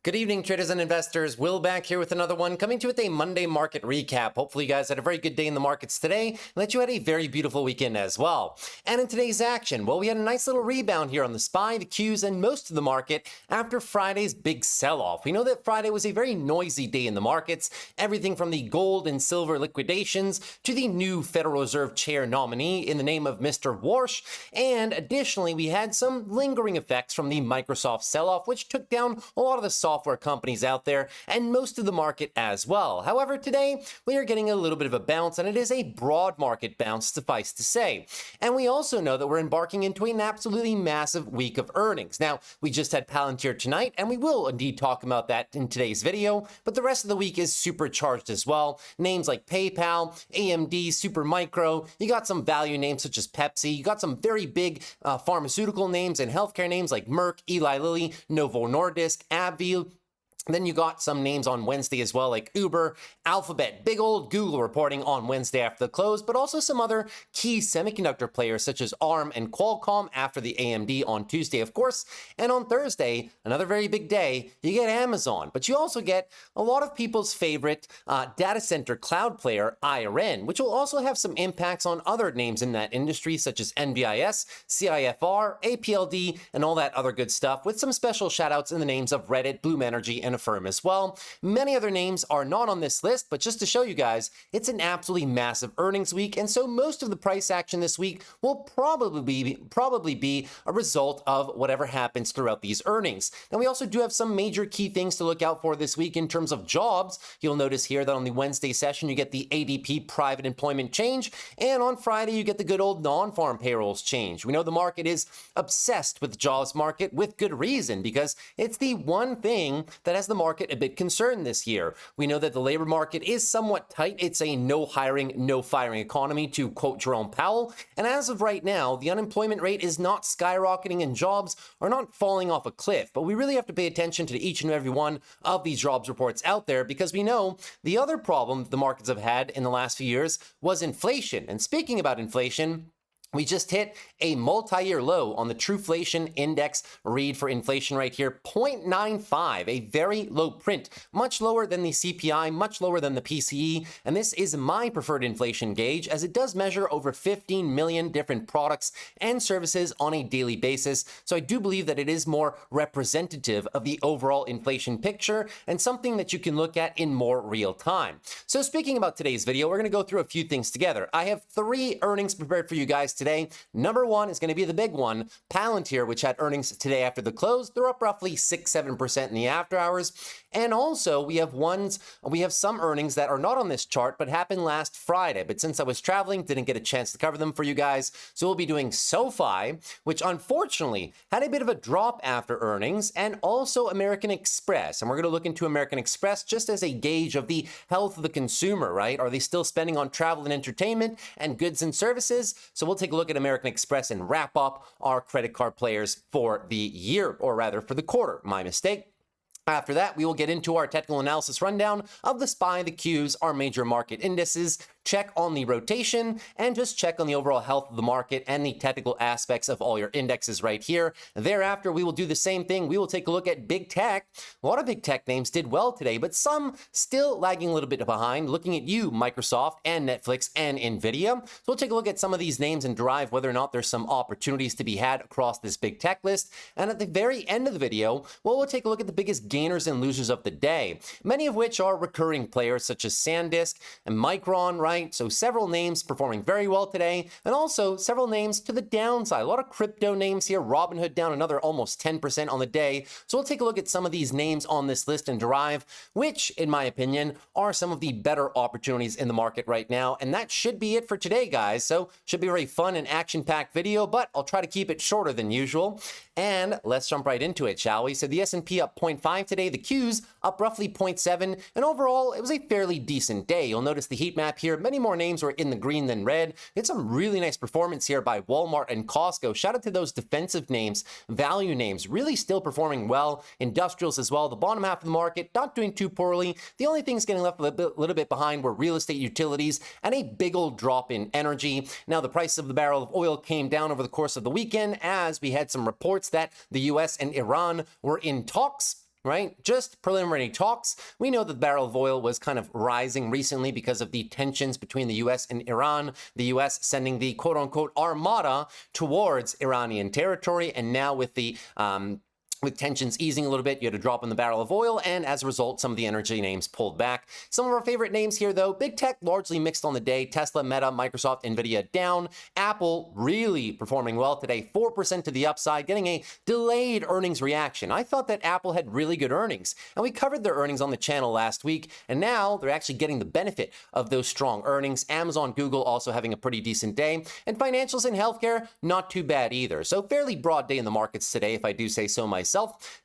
Good evening, traders and investors. Will back here with another one, coming to you with a Monday market recap. Hopefully you guys had a very good day in the markets today, and that you had a very beautiful weekend as well. And in today's action, well, we had a nice little rebound here on the SPY, the Qs, and most of the market after Friday's big sell-off. We know that Friday was a very noisy day in the markets, everything from the gold and silver liquidations to the new Federal Reserve Chair nominee in the name of Mr. Warsh, and additionally, we had some lingering effects from the Microsoft sell-off, which took down a lot of the software companies out there and most of the market as well. However, today we are getting a little bit of a bounce, and it is a broad market bounce, suffice to say. And we also know that we're embarking into an absolutely massive week of earnings. Now, we just had Palantir tonight, and we will indeed talk about that in today's video, but the rest of the week is supercharged as well. Names like PayPal, AMD, Supermicro, you got some value names such as Pepsi, you got some very big pharmaceutical names and healthcare names like Merck, Eli Lilly, Novo Nordisk, AbbVie. Then you got some names on Wednesday as well, like Uber, Alphabet, big old Google reporting on Wednesday after the close, but also some other key semiconductor players such as ARM and Qualcomm after the AMD on Tuesday, of course. And on Thursday, another very big day, you get Amazon, but you also get a lot of people's favorite data center cloud player, IRN, which will also have some impacts on other names in that industry, such as NVIS, CIFR, APLD, and all that other good stuff, with some special shout outs in the names of Reddit, Bloom Energy, and Affirm as well. Many other names are not on this list, but just to show you guys, it's an absolutely massive earnings week, and so most of the price action this week will probably be a result of whatever happens throughout these earnings. Now, we also do have some major key things to look out for this week in terms of jobs. You'll notice here that on the Wednesday session, you get the ADP private employment change, and on Friday, you get the good old non-farm payrolls change. We know the market is obsessed with the jobs market with good reason, because it's the one thing that has the market a bit concerned this year. We know that the labor market is somewhat tight. It's a no hiring, no firing economy, to quote Jerome Powell. And as of right now, the unemployment rate is not skyrocketing and jobs are not falling off a cliff. But we really have to pay attention to each and every one of these jobs reports out there, because we know the other problem the markets have had in the last few years was inflation. And speaking about inflation, we just hit a multi-year low on the Truflation Index read for inflation right here, 0.95, a very low print, much lower than the CPI, much lower than the PCE, and this is my preferred inflation gauge, as it does measure over 15 million different products and services on a daily basis, so I do believe that it is more representative of the overall inflation picture and something that you can look at in more real time. So speaking about today's video, we're going to go through a few things together. I have 3 earnings prepared for you guys today. Number one is going to be the big one, Palantir, which had earnings today after the close. They're up roughly 6-7% in the after hours. And also we have some earnings that are not on this chart, but happened last Friday. But since I was traveling, didn't get a chance to cover them for you guys. So we'll be doing SOFI, which unfortunately had a bit of a drop after earnings, and also American Express. And we're going to look into American Express just as a gauge of the health of the consumer, right? Are they still spending on travel and entertainment and goods and services? So we'll take a look at American Express and wrap up our credit card players for the year, or rather for the quarter. My mistake. After that, we will get into our technical analysis rundown of the SPY, the Qs, our major market indices, check on the rotation, and just check on the overall health of the market and the technical aspects of all your indexes right here. Thereafter, we will do the same thing. We will take a look at big tech. A lot of big tech names did well today, but some still lagging a little bit behind. Looking at you, Microsoft and Netflix and NVIDIA. So we'll take a look at some of these names and derive whether or not there's some opportunities to be had across this big tech list. And at the very end of the video, we'll take a look at the biggest gainers and losers of the day, many of which are recurring players such as SanDisk and Micron, right? So several names performing very well today, and also several names to the downside. A lot of crypto names here. Robinhood down another almost 10% on the day. So we'll take a look at some of these names on this list and derive which, in my opinion, are some of the better opportunities in the market right now. And that should be it for today, guys. So should be a very fun and action-packed video, but I'll try to keep it shorter than usual. And let's jump right into it, shall we? So the S&P up 0.5 today, the Qs up roughly 0.7, and overall, it was a fairly decent day. You'll notice the heat map here. Many more names were in the green than red. It's some really nice performance here by Walmart and Costco. Shout out to those defensive names, value names, really still performing well. Industrials as well. The bottom half of the market, not doing too poorly. The only things getting left a little bit behind were real estate, utilities, and a big old drop in energy. Now, the price of the barrel of oil came down over the course of the weekend as we had some reports that the US and Iran were in talks. right? Just preliminary talks. We know that the barrel of oil was kind of rising recently because of the tensions between the US and Iran, the US sending the quote unquote armada towards Iranian territory. And now with tensions easing a little bit, you had a drop in the barrel of oil, and as a result, some of the energy names pulled back. Some of our favorite names here, though, big tech largely mixed on the day. Tesla, Meta, Microsoft, NVIDIA down. Apple really performing well today, 4% to the upside, getting a delayed earnings reaction. I thought that Apple had really good earnings, and we covered their earnings on the channel last week, and now they're actually getting the benefit of those strong earnings. Amazon, Google also having a pretty decent day, and financials and healthcare, not too bad either. So fairly broad day in the markets today, if I do say so myself.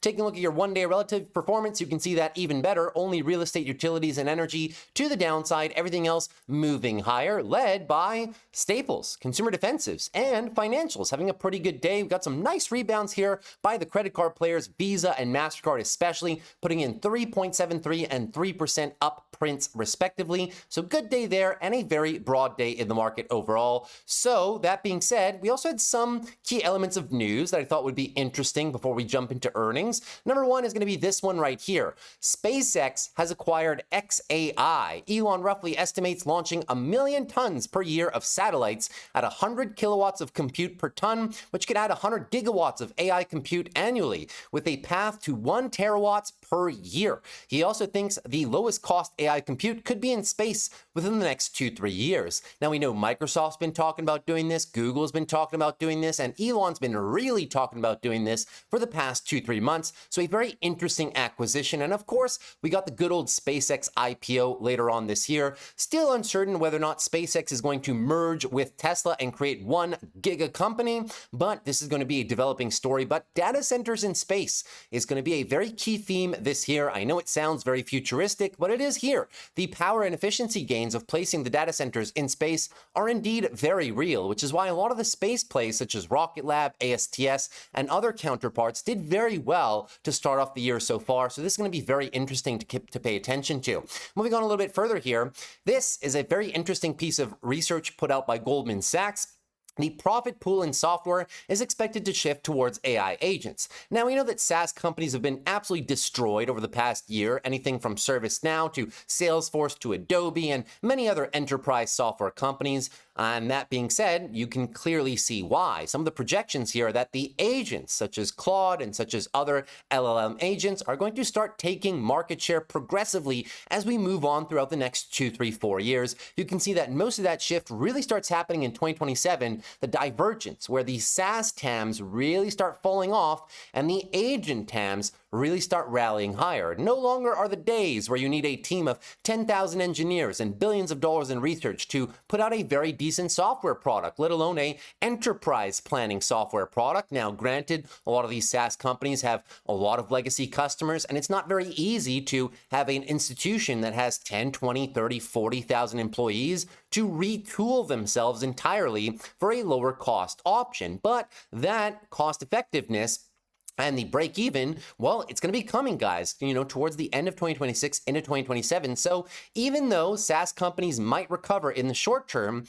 Taking a look at your one-day relative performance, you can see that even better. Only real estate, utilities, and energy to the downside. Everything else moving higher, led by staples, consumer defensives, and financials having a pretty good day. We've got some nice rebounds here by the credit card players, Visa and MasterCard especially, putting in 3.73 and 3% up prints respectively. So good day there, and a very broad day in the market overall. So that being said, we also had some key elements of news that I thought would be interesting before we jump into earnings. Number one is going to be this one right here. SpaceX has acquired XAI. Elon roughly estimates launching 1 million tons per year of satellites at 100 kilowatts of compute per ton, which could add 100 gigawatts of AI compute annually, with a path to 1 terawatts per year. He also thinks the lowest cost AI compute could be in space within the next 2-3 years. Now we know Microsoft's been talking about doing this, Google's been talking about doing this, and Elon's been really talking about doing this for the past 2-3 months. So a very interesting acquisition. And of course, we got the good old SpaceX IPO later on this year. Still uncertain whether or not SpaceX is going to merge with Tesla and create one giga company, but this is going to be a developing story. But data centers in space is going to be a very key theme this year. I know it sounds very futuristic, but it is here. The power and efficiency gains of placing the data centers in space are indeed very real, which is why a lot of the space plays such as Rocket Lab, ASTS, and other counterparts did very well to start off the year so far. So this is going to be very interesting to pay attention to. Moving on a little bit further here, this is a very interesting piece of research put out by Goldman Sachs. The profit pool in software is expected to shift towards AI agents. Now, we know that SaaS companies have been absolutely destroyed over the past year, anything from ServiceNow to Salesforce to Adobe and many other enterprise software companies. And that being said, you can clearly see why. Some of the projections here are that the agents, such as Claude and such as other LLM agents, are going to start taking market share progressively as we move on throughout the next 2, 3, 4 years. You can see that most of that shift really starts happening in 2027, the divergence, where the SaaS TAMs really start falling off and the agent TAMs really start rallying higher. No longer are the days where you need a team of 10,000 engineers and billions of dollars in research to put out a very decent software product, let alone a enterprise planning software product. Now, granted, a lot of these SaaS companies have a lot of legacy customers, and it's not very easy to have an institution that has 10, 20, 30, 40,000 employees to retool themselves entirely for a lower cost option. But that cost effectiveness and the break even, well, it's going to be coming, guys, towards the end of 2026 into 2027. So even though SaaS companies might recover in the short term,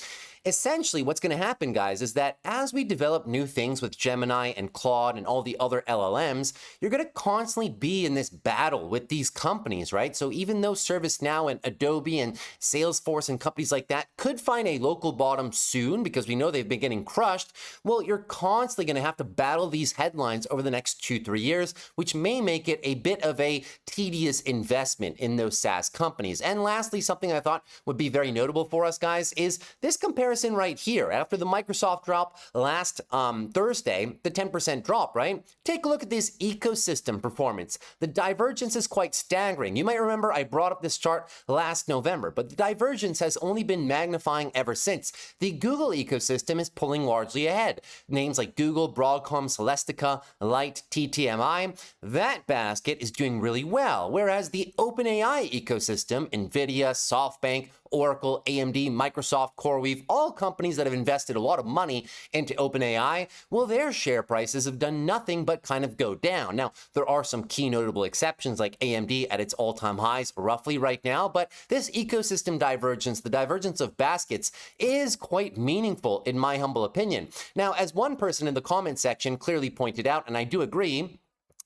essentially what's going to happen, guys, is that as we develop new things with Gemini and Claude and all the other LLMs, you're going to constantly be in this battle with these companies, right? So even though ServiceNow and Adobe and Salesforce and companies like that could find a local bottom soon because we know they've been getting crushed, well, you're constantly going to have to battle these headlines over the next 2-3 years, which may make it a bit of a tedious investment in those SaaS companies. And lastly, something I thought would be very notable for us, guys, is this comparison right here. After the Microsoft drop last Thursday, the 10% drop, right? Take a look at this ecosystem performance. The divergence is quite staggering. You might remember I brought up this chart last November, but the divergence has only been magnifying ever since. The Google ecosystem is pulling largely ahead. Names like Google, Broadcom, Celestica, Light, TTMI, that basket is doing really well, whereas the OpenAI ecosystem, NVIDIA, SoftBank, Oracle, AMD, Microsoft, CoreWeave, all companies that have invested a lot of money into OpenAI, well, their share prices have done nothing but kind of go down. Now, there are some key notable exceptions like AMD at its all-time highs roughly right now, but this ecosystem divergence, the divergence of baskets, is quite meaningful in my humble opinion. Now, as one person in the comment section clearly pointed out, and I do agree,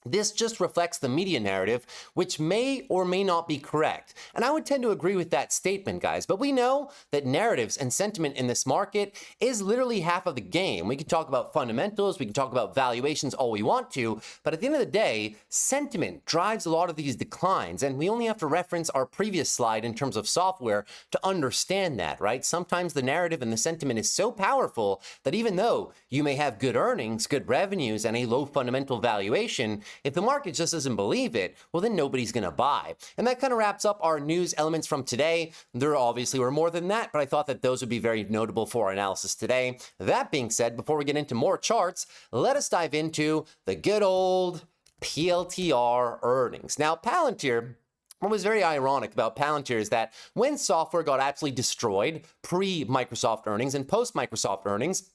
This just reflects the media narrative, which may or may not be correct. And I would tend to agree with that statement, guys. But we know that narratives and sentiment in this market is literally half of the game. We can talk about fundamentals, we can talk about valuations all we want to, but at the end of the day, sentiment drives a lot of these declines. And we only have to reference our previous slide in terms of software to understand that, right? Sometimes the narrative and the sentiment is so powerful that even though you may have good earnings, good revenues, and a low fundamental valuation, if the market just doesn't believe it, well, then nobody's going to buy. And that kind of wraps up our news elements from today. There obviously were more than that, but I thought that those would be very notable for our analysis today. That being said, before we get into more charts, let us dive into the good old PLTR earnings. Now, Palantir, what was very ironic about Palantir is that when software got absolutely destroyed pre-Microsoft earnings and post-Microsoft earnings,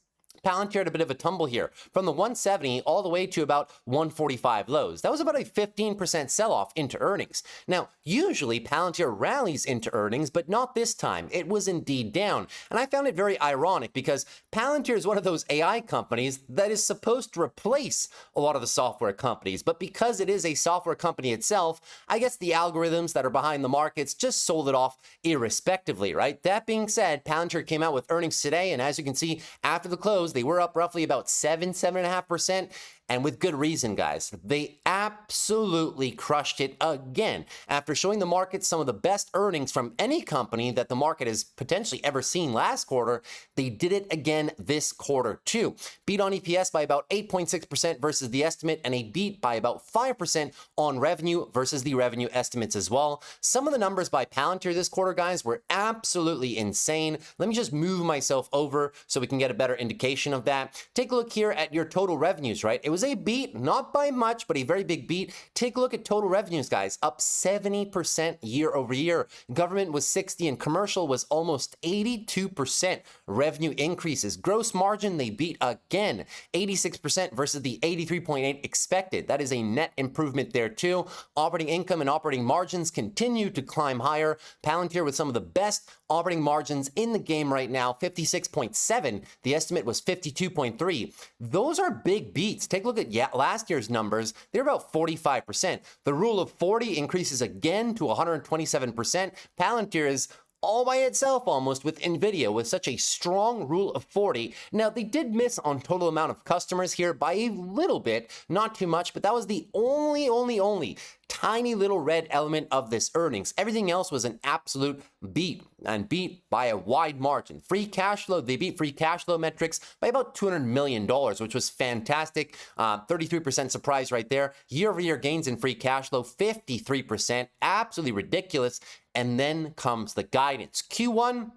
Palantir had a bit of a tumble here from the 170 all the way to about 145 lows. That was about a 15% sell-off into earnings. Now, usually Palantir rallies into earnings, but not this time. It was indeed down. And I found it very ironic because Palantir is one of those AI companies that is supposed to replace a lot of the software companies. But because it is a software company itself, I guess the algorithms that are behind the markets just sold it off irrespectively, right? That being said, Palantir came out with earnings today, and as you can see, after the close, they were up roughly about 7.5%. And with good reason, guys. They absolutely crushed it again. After showing the market some of the best earnings from any company that the market has potentially ever seen last quarter, they did it again this quarter too. Beat on EPS by about 8.6% versus the estimate, and a beat by about 5% on revenue versus the revenue estimates as well. Some of the numbers by Palantir this quarter, guys, were absolutely insane. Let me just move myself over so we can get a better indication of that. Take a look here at your total revenues, right? It was a beat, not by much, but a very big beat. Take a look at total revenues, guys, up 70% year over year. Government was 60 and commercial was almost 82% revenue increases. Gross margin, they beat again, 86% versus the 83.8 expected. That is a net improvement there too. Operating income and operating margins continue to climb higher. Palantir with some of the best operating margins in the game right now, 56.7. The estimate was 52.3. Those are big beats. Take a look at last year's numbers. They're about 45%. The rule of 40 increases again to 127%. Palantir is all by itself almost with NVIDIA with such a strong rule of 40. Now, they did miss on total amount of customers here by a little bit, not too much, but that was the only tiny little red element of this earnings. Everything else was an absolute beat, and beat by a wide margin. Free cash flow, they beat free cash flow metrics by about $200 million, which was fantastic. 33% surprise right there. Year-over-year gains in free cash flow, 53%. Absolutely ridiculous. And then comes the guidance. Q1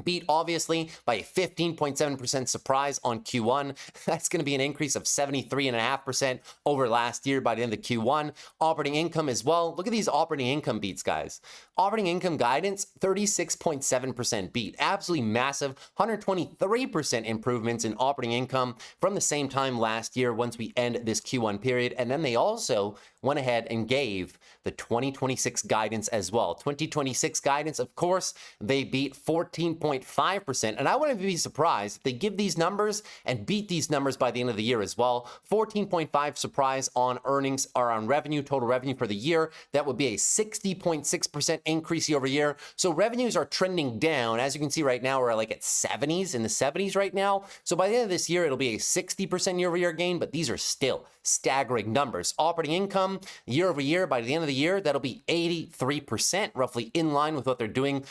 beat obviously by a 15.7% surprise on Q1. That's going to be an increase of 73.5% over last year by the end of Q1. Operating income as well. Look at these operating income beats, guys. Operating income guidance, 36.7% beat. Absolutely massive. 123% improvements in operating income from the same time last year once we end this Q1 period. And then they also went ahead and gave the 2026 guidance as well. 2026 guidance, of course, they beat 14.5%. And I wouldn't be surprised if they give these numbers and beat these numbers by the end of the year as well. 14.5 surprise on earnings or on revenue, total revenue for the year. That would be a 60.6% increase year over year. So revenues are trending down. As you can see right now, we're like at 70s, in the 70s right now. So by the end of this year, it'll be a 60% year over year gain, but these are still staggering numbers. Operating income year over year, by the end of the year, that'll be 83%, roughly in line with what they're doing.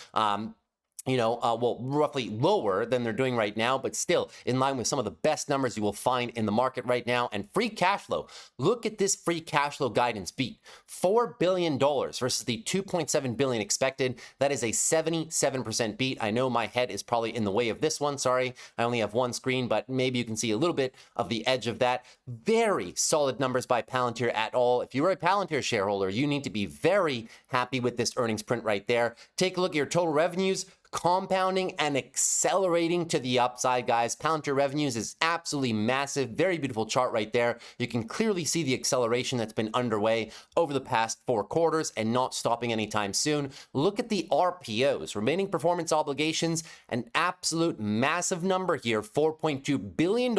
Well, roughly lower than they're doing right now, but still in line with some of the best numbers you will find in the market right now. And free cash flow, look at this free cash flow guidance beat. $4 billion versus the $2.7 billion expected. That is a 77% beat. I know my head is probably in the way of this one. Sorry, I only have one screen, but maybe you can see a little bit of the edge of that. Very solid numbers by Palantir at all. If you're a Palantir shareholder, you need to be very happy with this earnings print right there. Take a look at your total revenues. compounding and accelerating to the upside, guys. Palantir revenues is absolutely massive. Very beautiful chart right there. You can clearly see the acceleration that's been underway over the past 4 quarters and not stopping anytime soon. Look at the RPOs, remaining performance obligations, an absolute massive number here, $4.2 billion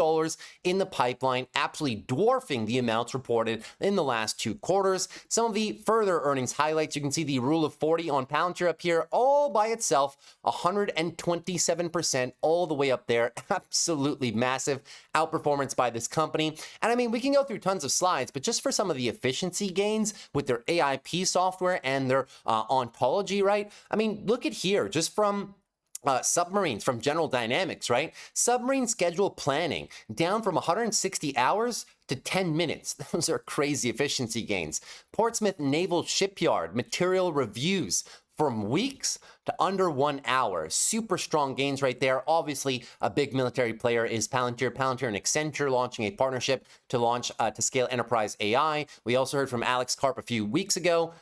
in the pipeline, absolutely dwarfing the amounts reported in the last 2 quarters. Some of the further earnings highlights, you can see the rule of 40 on Palantir up here all by itself, 127% all the way up there. Absolutely massive outperformance by this company. And I mean, we can go through tons of slides, but just for some of the efficiency gains with their AIP software and their ontology, right? I mean, look at here, just from submarines from General Dynamics, right? Submarine schedule planning down from 160 hours to 10 minutes. Those are crazy efficiency gains. Portsmouth Naval Shipyard material reviews from weeks to under 1 hour. Super strong gains right there. Obviously, a big military player is Palantir. Palantir and Accenture launching a partnership to launch to scale enterprise AI. We also heard from Alex Karp a few weeks ago,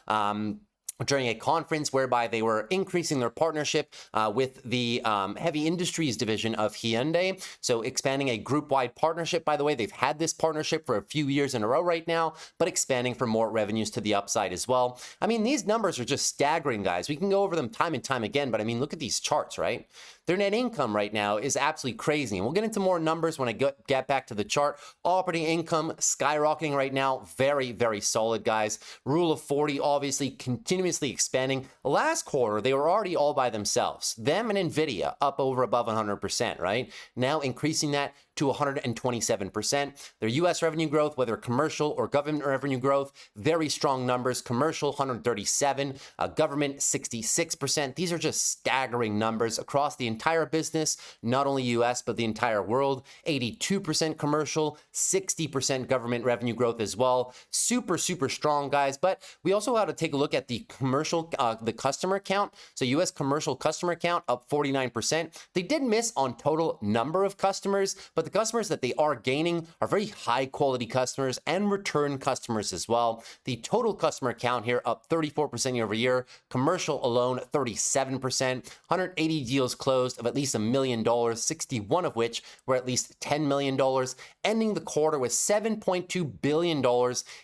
during a conference whereby they were increasing their partnership with the heavy industries division of Hyundai. So expanding a group-wide partnership. By the way, they've had this partnership for a few years in a row right now, but expanding for more revenues to the upside as well. I mean, these numbers are just staggering, guys. We can go over them time and time again, but I mean, look at these charts, right? Their net income right now is absolutely crazy. And we'll get into more numbers when I get back to the chart. Operating income skyrocketing right now. Very, very solid, guys. Rule of 40, obviously, continuously expanding. Last quarter, they were already all by themselves. Them and NVIDIA up over above 100%, right? Now increasing that to 127%. Their U.S. revenue growth, whether commercial or government revenue growth, very strong numbers. Commercial, 137%, government, 66%. These are just staggering numbers across the entire business, not only U.S., but the entire world. 82% commercial, 60% government revenue growth as well. Super, super strong, guys. But we also have to take a look at the commercial, the customer count. So U.S. commercial customer count up 49%. They did miss on total number of customers, but the customers that they are gaining are very high quality customers and return customers as well. The total customer count here up 34% year over year. Commercial alone 37%. 180 deals closed of at least $1 million, 61 of which were at least $10 million, ending the quarter with $7.2 billion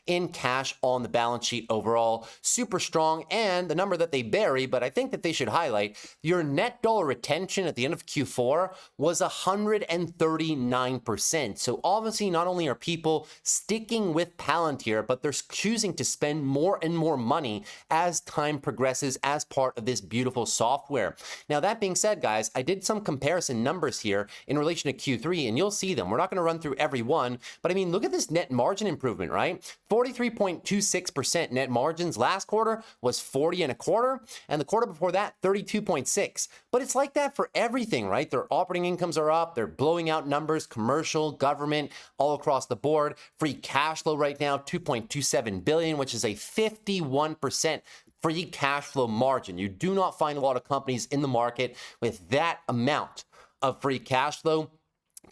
in cash on the balance sheet overall. Super strong, and the number that they bury, but I think that they should highlight, your net dollar retention at the end of Q4 was 139%. So obviously, not only are people sticking with Palantir, but they're choosing to spend more and more money as time progresses as part of this beautiful software. Now, that being said, guys, I did some comparison numbers here in relation to Q3, and you'll see them. We're not going to run through every one, but I mean, look at this net margin improvement, right? 43.26% net margins. Last quarter was 40.25%, and the quarter before that, 32.6%. But it's like that for everything, right? Their operating incomes are up. They're blowing out numbers, commercial, government, all across the board. Free cash flow right now, $2.27 billion, which is a 51% free cash flow margin. You do not find a lot of companies in the market with that amount of free cash flow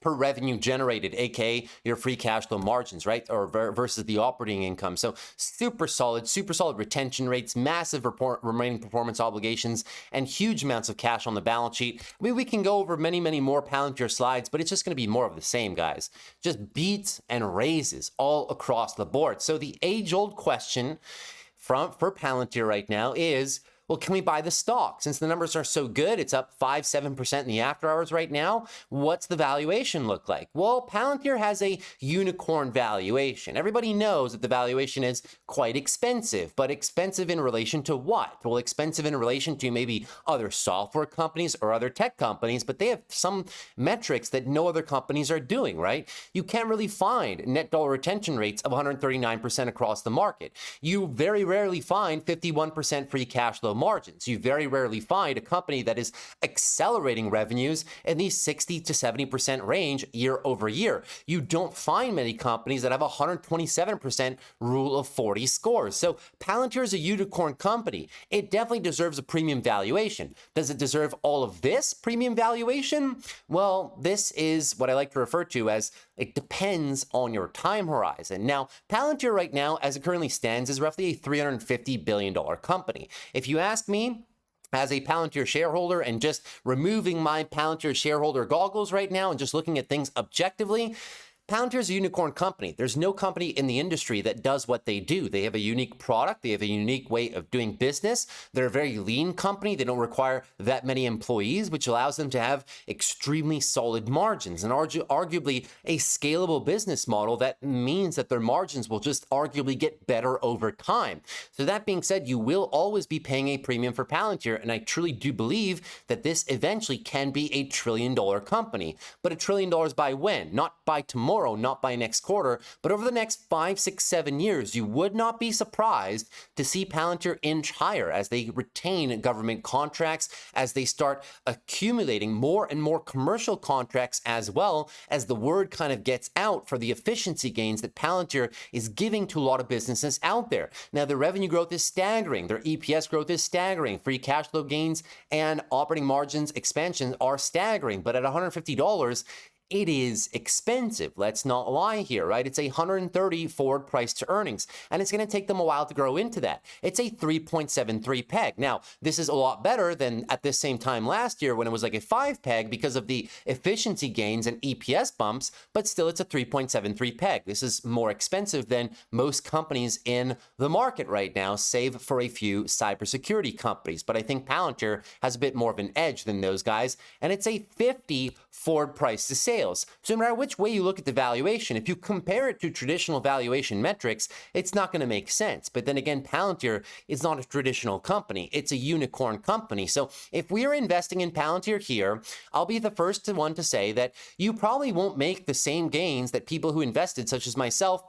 per revenue generated, aka your free cash flow margins, right? Or versus the operating income. So super solid retention rates, massive remaining performance obligations, and huge amounts of cash on the balance sheet. I mean, we can go over many, many more Palantir slides, but it's just going to be more of the same, guys. Just beats and raises all across the board. So the age-old question for Palantir right now is, well, can we buy the stock? Since the numbers are so good, it's up 5-7% in the after hours right now. What's the valuation look like? Well, Palantir has a unicorn valuation. Everybody knows that the valuation is quite expensive, but expensive in relation to what? Well, expensive in relation to maybe other software companies or other tech companies, but they have some metrics that no other companies are doing, right? You can't really find net dollar retention rates of 139% across the market. You very rarely find 51% free cash flow margins. You very rarely find a company that is accelerating revenues in the 60 to 70% range year over year. You don't find many companies that have 127% rule of 40 scores. So Palantir is a unicorn company. It definitely deserves a premium valuation. Does it deserve all of this premium valuation? Well, this is what I like to refer to as it depends on your time horizon. Now, Palantir right now, as it currently stands, is roughly a $350 billion company. If you ask me, as a Palantir shareholder and just removing my Palantir shareholder goggles right now and just looking at things objectively, Palantir is a unicorn company. There's no company in the industry that does what they do. They have a unique product. They have a unique way of doing business. They're a very lean company. They don't require that many employees, which allows them to have extremely solid margins and arguably a scalable business model that means that their margins will just arguably get better over time. So that being said, you will always be paying a premium for Palantir, and I truly do believe that this eventually can be a $1 trillion company. But $1 trillion by when? Not by tomorrow. Not by next quarter, but over the next 5, 6, 7 years, you would not be surprised to see Palantir inch higher as they retain government contracts, as they start accumulating more and more commercial contracts, as well as the word kind of gets out for the efficiency gains that Palantir is giving to a lot of businesses out there. Now, their revenue growth is staggering. Their EPS growth is staggering. Free cash flow gains and operating margins expansion are staggering, but at $150, it is expensive. Let's not lie here, right? It's a 130 forward price to earnings, and it's going to take them a while to grow into that. It's a 3.73 peg. Now, this is a lot better than at this same time last year when it was like a 5 peg because of the efficiency gains and EPS bumps, but still it's a 3.73 peg. This is more expensive than most companies in the market right now, save for a few cybersecurity companies. But I think Palantir has a bit more of an edge than those guys, and it's a 50 forward price to sales. So no matter which way you look at the valuation, if you compare it to traditional valuation metrics, it's not going to make sense. But then again, Palantir is not a traditional company. It's a unicorn company. So if we are investing in Palantir here, I'll be the first one to say that you probably won't make the same gains that people who invested, such as myself,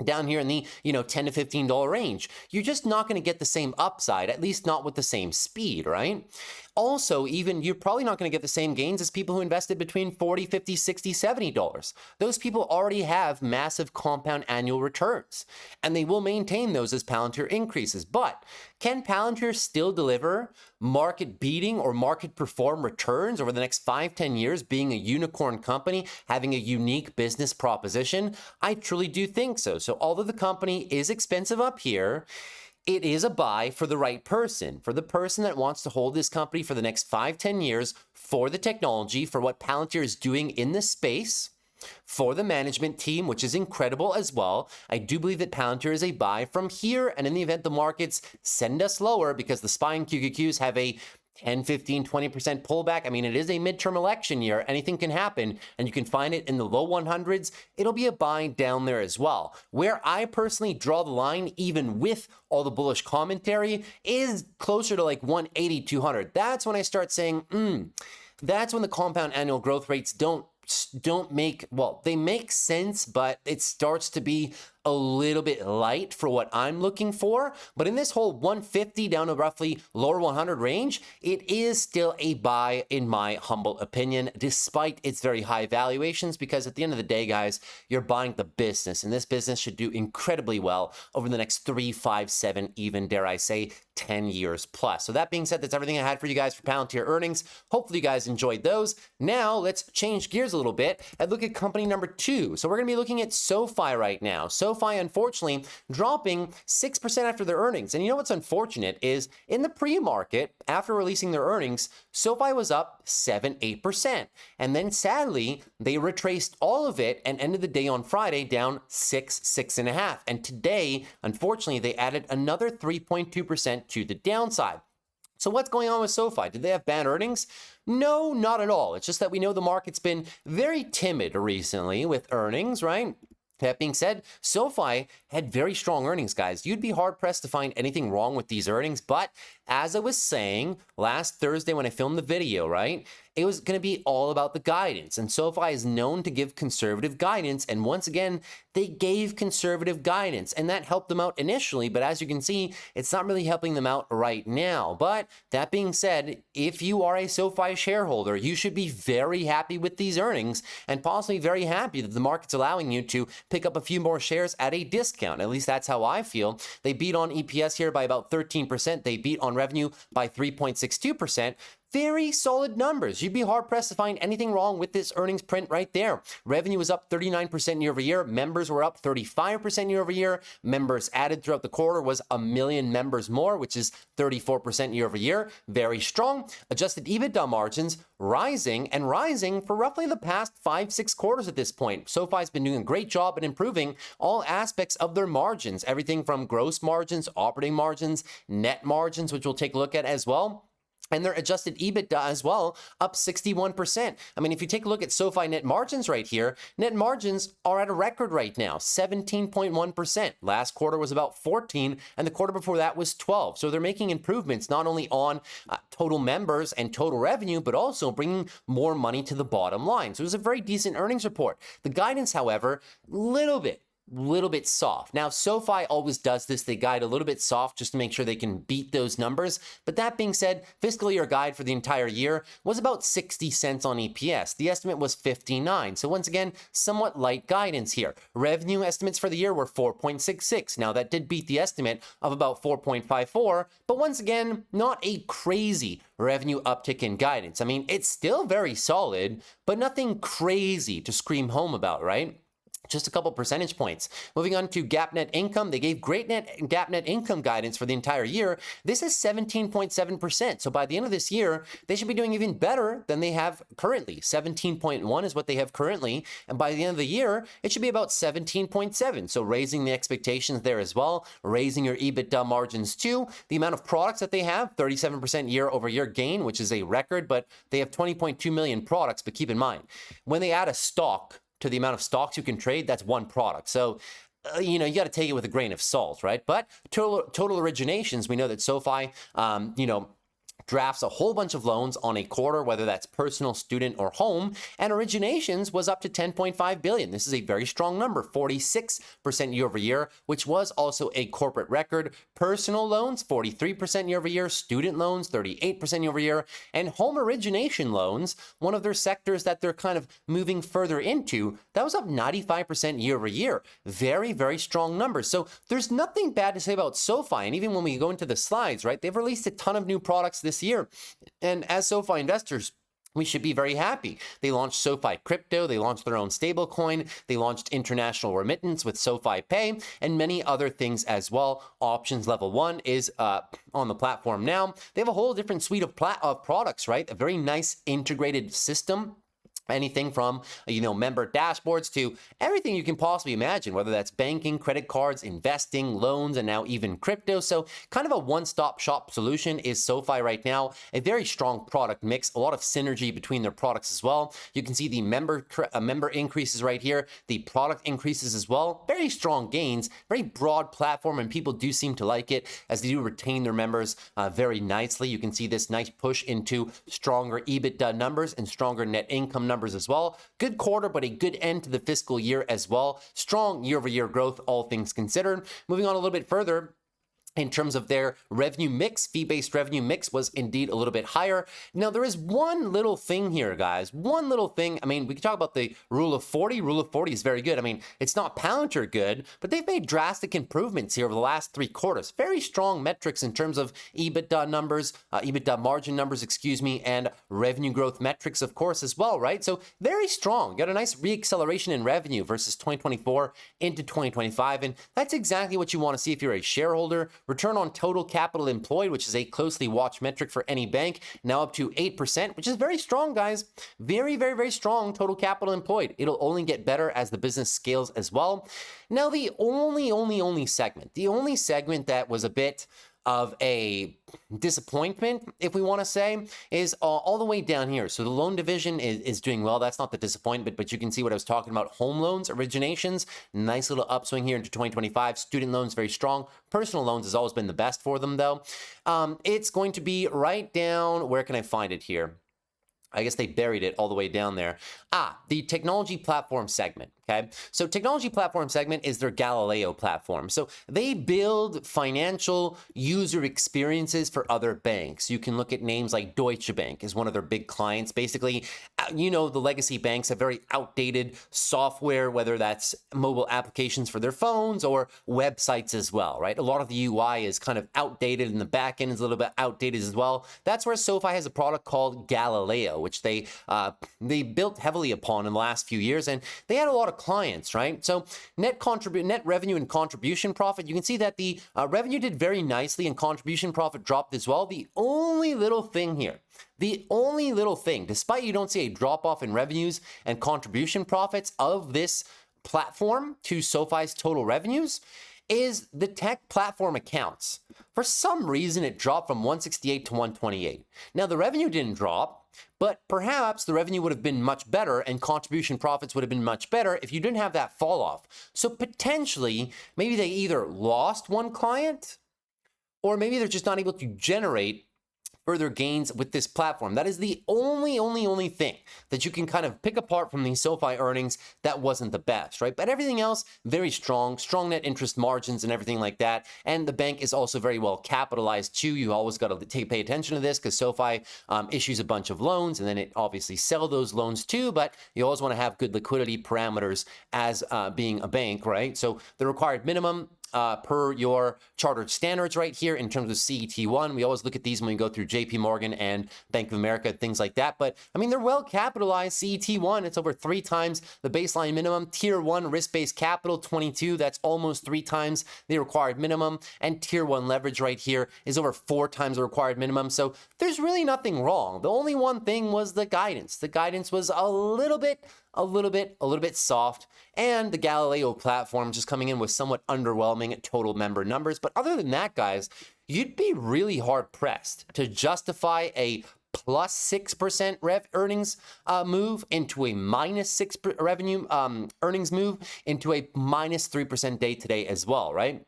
down here in the, $10 to $15 range. You're just not going to get the same upside, at least not with the same speed, right? Also, even you're probably not going to get the same gains as people who invested between $40, $50, $60, $70. Those people already have massive compound annual returns, and they will maintain those as Palantir increases. But can Palantir still deliver market beating or market perform returns over the next 5, 10 years, being a unicorn company, having a unique business proposition? I truly do think so. So although the company is expensive up here, it is a buy for the right person, for the person that wants to hold this company for the next 5, 10 years, for the technology, for what Palantir is doing in this space, for the management team, which is incredible as well. I do believe that Palantir is a buy from here, and in the event the markets send us lower because the SPY and QQQs have a 10, 15, 20% pullback. I mean, it is a midterm election year. Anything can happen, and you can find it in the low 100s. It'll be a buy down there as well. Where I personally draw the line, even with all the bullish commentary, is closer to like 180, 200. That's when I start saying, that's when the compound annual growth rates don't make, well, they make sense, but it starts to be a little bit light for what I'm looking for. But in this whole 150 down to roughly lower 100 range, it is still a buy in my humble opinion, despite its very high valuations, because at the end of the day, guys, you're buying the business, and this business should do incredibly well over the next 3, 5, 7, even dare I say 10 years plus. So that being said, that's everything I had for you guys for Palantir earnings. Hopefully you guys enjoyed those. Now let's change gears a little bit and look at company number 2. So we're going to be looking at SOFI right now. SOFI, unfortunately, dropping 6% after their earnings. And you know what's unfortunate is in the pre-market, after releasing their earnings, SOFI was up 7, 8%. And then sadly, they retraced all of it and ended the day on Friday down 6, 6.5. And today, unfortunately, they added another 3.2% to the downside. So what's going on with SOFI? Did they have bad earnings? No, not at all. It's just that we know the market's been very timid recently with earnings, right? That being said, SOFI had very strong earnings, guys. You'd be hard-pressed to find anything wrong with these earnings, but as I was saying last Thursday when I filmed the video, right, it was going to be all about the guidance, and SOFI is known to give conservative guidance, and once again, they gave conservative guidance, and that helped them out initially, but as you can see, it's not really helping them out right now. But that being said, if you are a SOFI shareholder, you should be very happy with these earnings, and possibly very happy that the market's allowing you to pick up a few more shares at a discount. At least that's how I feel. They beat on EPS here by about 13%. They beat on revenue by 3.62%. very solid numbers. You'd be hard-pressed to find anything wrong with this earnings print right there. Revenue was up 39% year over year. Members were up 35% year over year. Members added throughout the quarter was 1 million members more, which is 34% year over year. Very strong. Adjusted EBITDA margins rising and rising for roughly the past 5-6 quarters at this point. SoFi's been doing a great job at improving all aspects of their margins, everything from gross margins, operating margins, net margins, which we'll take a look at as well. And their adjusted EBITDA as well, up 61%. I mean, if you take a look at SoFi net margins right here, net margins are at a record right now, 17.1%. Last quarter was about 14, and the quarter before that was 12. So they're making improvements not only on total members and total revenue, but also bringing more money to the bottom line. So it was a very decent earnings report. The guidance, however, little bit soft. Now, SoFi always does this. They guide a little bit soft just to make sure they can beat those numbers. But that being said, fiscal year guide for the entire year was about 60 cents on EPS. The estimate was 59. So once again, somewhat light guidance here. Revenue estimates for the year were 4.66. Now, that did beat the estimate of about 4.54. But once again, not a crazy revenue uptick in guidance. I mean, it's still very solid, but nothing crazy to scream home about, right? Just a couple percentage points. Moving on to GAAP net income, they gave great GAAP net income guidance for the entire year. This is 17.7%. So by the end of this year, they should be doing even better than they have currently. 17.1 is what they have currently. And by the end of the year, it should be about 17.7. So raising the expectations there as well, raising your EBITDA margins too. The amount of products that they have, 37% year over year gain, which is a record, but they have 20.2 million products. But keep in mind, when they add a stock to the amount of stocks you can trade, that's one product. So, you got to take it with a grain of salt, right? But total originations, we know that SoFi, drafts a whole bunch of loans on a quarter, whether that's personal, student, or home, and originations was up to 10.5 billion. This is a very strong number, 46% year over year, which was also a corporate record. Personal loans, 43% year over year, student loans, 38% year over year, and home origination loans, one of their sectors that they're kind of moving further into, that was up 95% year over year. Very, very strong numbers. So there's nothing bad to say about SoFi. And even when we go into the slides, right, they've released a ton of new products this year. And as SoFi investors, we should be very happy. They launched SoFi Crypto, they launched their own stablecoin, they launched international remittance with SoFi Pay, and many other things as well. Options Level 1 is on the platform now. They have a whole different suite of products, right? A very nice integrated system. Anything from, member dashboards to everything you can possibly imagine, whether that's banking, credit cards, investing, loans, and now even crypto. So kind of a one-stop shop solution is SoFi right now. A very strong product mix, a lot of synergy between their products as well. You can see the member increases right here, the product increases as well. Very strong gains, very broad platform, and people do seem to like it as they do retain their members very nicely. You can see this nice push into stronger EBITDA numbers and stronger net income numbers as well. Good quarter, but a good end to the fiscal year as well. Strong year-over-year growth, all things considered. Moving on a little bit further, in terms of their revenue mix, fee-based revenue mix was indeed a little bit higher. Now, there is one little thing here, guys. One little thing. I mean, we can talk about the rule of 40. Rule of 40 is very good. I mean, it's not Palantir good, but they've made drastic improvements here over the last 3 quarters. Very strong metrics in terms of EBITDA numbers, EBITDA margin numbers, and revenue growth metrics, of course, as well, right? So very strong. Got a nice reacceleration in revenue versus 2024 into 2025, and that's exactly what you want to see if you're a shareholder. Return on total capital employed, which is a closely watched metric for any bank, now up to 8%, which is very strong, guys. Very, very, very strong total capital employed. It'll only get better as the business scales as well. Now, the only segment that was a bit of a disappointment, if we want to say, is all the way down here. So the loan division is doing well. That's not the disappointment, but you can see what I was talking about. Home loans, originations, nice little upswing here into 2025. Student loans, very strong. Personal loans has always been the best for them, though. It's going to be right down, where can I find it here? I guess they buried it all the way down there. The technology platform segment, okay? So technology platform segment is their Galileo platform. So they build financial user experiences for other banks. You can look at names like Deutsche Bank is one of their big clients. Basically, you know, the legacy banks have very outdated software, whether that's mobile applications for their phones or websites as well, right? A lot of the UI is kind of outdated and the back end is a little bit outdated as well. That's where SoFi has a product called Galileo, which they built heavily upon in the last few years, and they had a lot of clients, right? So net revenue and contribution profit, you can see that the revenue did very nicely and contribution profit dropped as well. The only little thing here, despite you don't see a drop off in revenues and contribution profits of this platform to SoFi's total revenues, is the tech platform accounts. For some reason, it dropped from 168 to 128. Now, the revenue didn't drop, but perhaps the revenue would have been much better and contribution profits would have been much better if you didn't have that fall off. So potentially, maybe they either lost one client or maybe they're just not able to generate further gains with this platform. That is the only thing that you can kind of pick apart from the SoFi earnings that wasn't the best, right? But everything else, very strong net interest margins and everything like that. And the bank is also very well capitalized too. You always got to pay attention to this because SoFi issues a bunch of loans and then it obviously sell those loans too, but you always want to have good liquidity parameters as being a bank, right? So the required minimum per your chartered standards right here in terms of CET1. We always look at these when we go through JP Morgan and Bank of America, things like that. But I mean, they're well capitalized. CET1, it's over 3 times the baseline minimum. Tier 1 risk-based capital, 22, that's almost 3 times the required minimum. And Tier 1 leverage right here is over 4 times the required minimum. So there's really nothing wrong. The only one thing was the guidance. The guidance was a little bit soft, and the Galileo platform just coming in with somewhat underwhelming total member numbers. But other than that, guys, you'd be really hard pressed to justify a plus 6% earnings move into a minus 6% revenue earnings move into a minus 3% day today as well, right?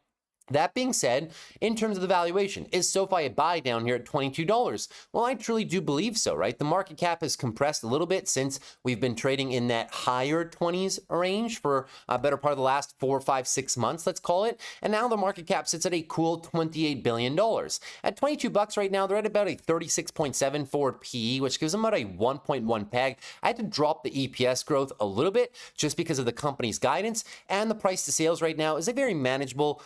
That being said, in terms of the valuation, is SoFi a buy down here at $22? Well, I truly do believe so, right? The market cap has compressed a little bit since we've been trading in that higher 20s range for a better part of the last 4, 5, 6 months, let's call it. And now the market cap sits at a cool $28 billion. At 22 bucks right now, they're at about a 36.7 forward PE, which gives them about a 1.1 peg. I had to drop the EPS growth a little bit just because of the company's guidance, and the price to sales right now is a very manageable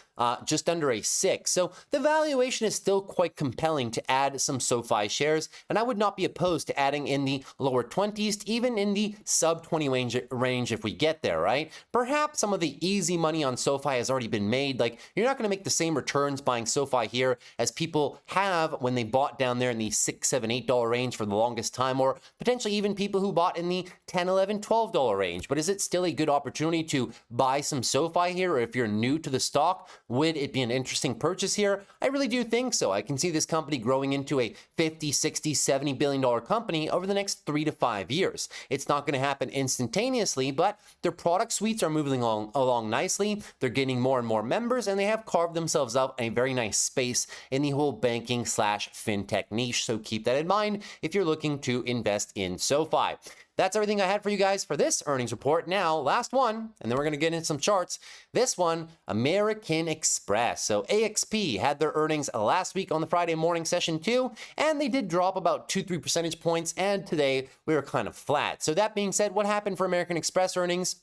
just under a 6. So the valuation is still quite compelling to add some SoFi shares, and I would not be opposed to adding in the lower 20s, even in the sub 20 range if we get there, right? Perhaps some of the easy money on SoFi has already been made. Like, you're not going to make the same returns buying SoFi here as people have when they bought down there in the $6, $7, $8 range for the longest time, or potentially even people who bought in the $10, $11, $12 range. But is it still a good opportunity to buy some SoFi here? Or if you're new to the stock, would it be an interesting purchase here? I really do think so. I can see this company growing into a 50, 60, 70 billion dollar company over the next 3 to 5 years. It's not going to happen instantaneously, but their product suites are moving along nicely. They're gaining more and more members, and they have carved themselves out a very nice space in the whole banking / fintech niche. So keep that in mind if you're looking to invest in SoFi. That's everything I had for you guys for this earnings report. Now, last one, and then we're going to get into some charts. This one, American Express. So AXP had their earnings last week on the Friday morning session too, and they did drop about 2-3 percentage points, and today we were kind of flat. So that being said, what happened for American Express earnings?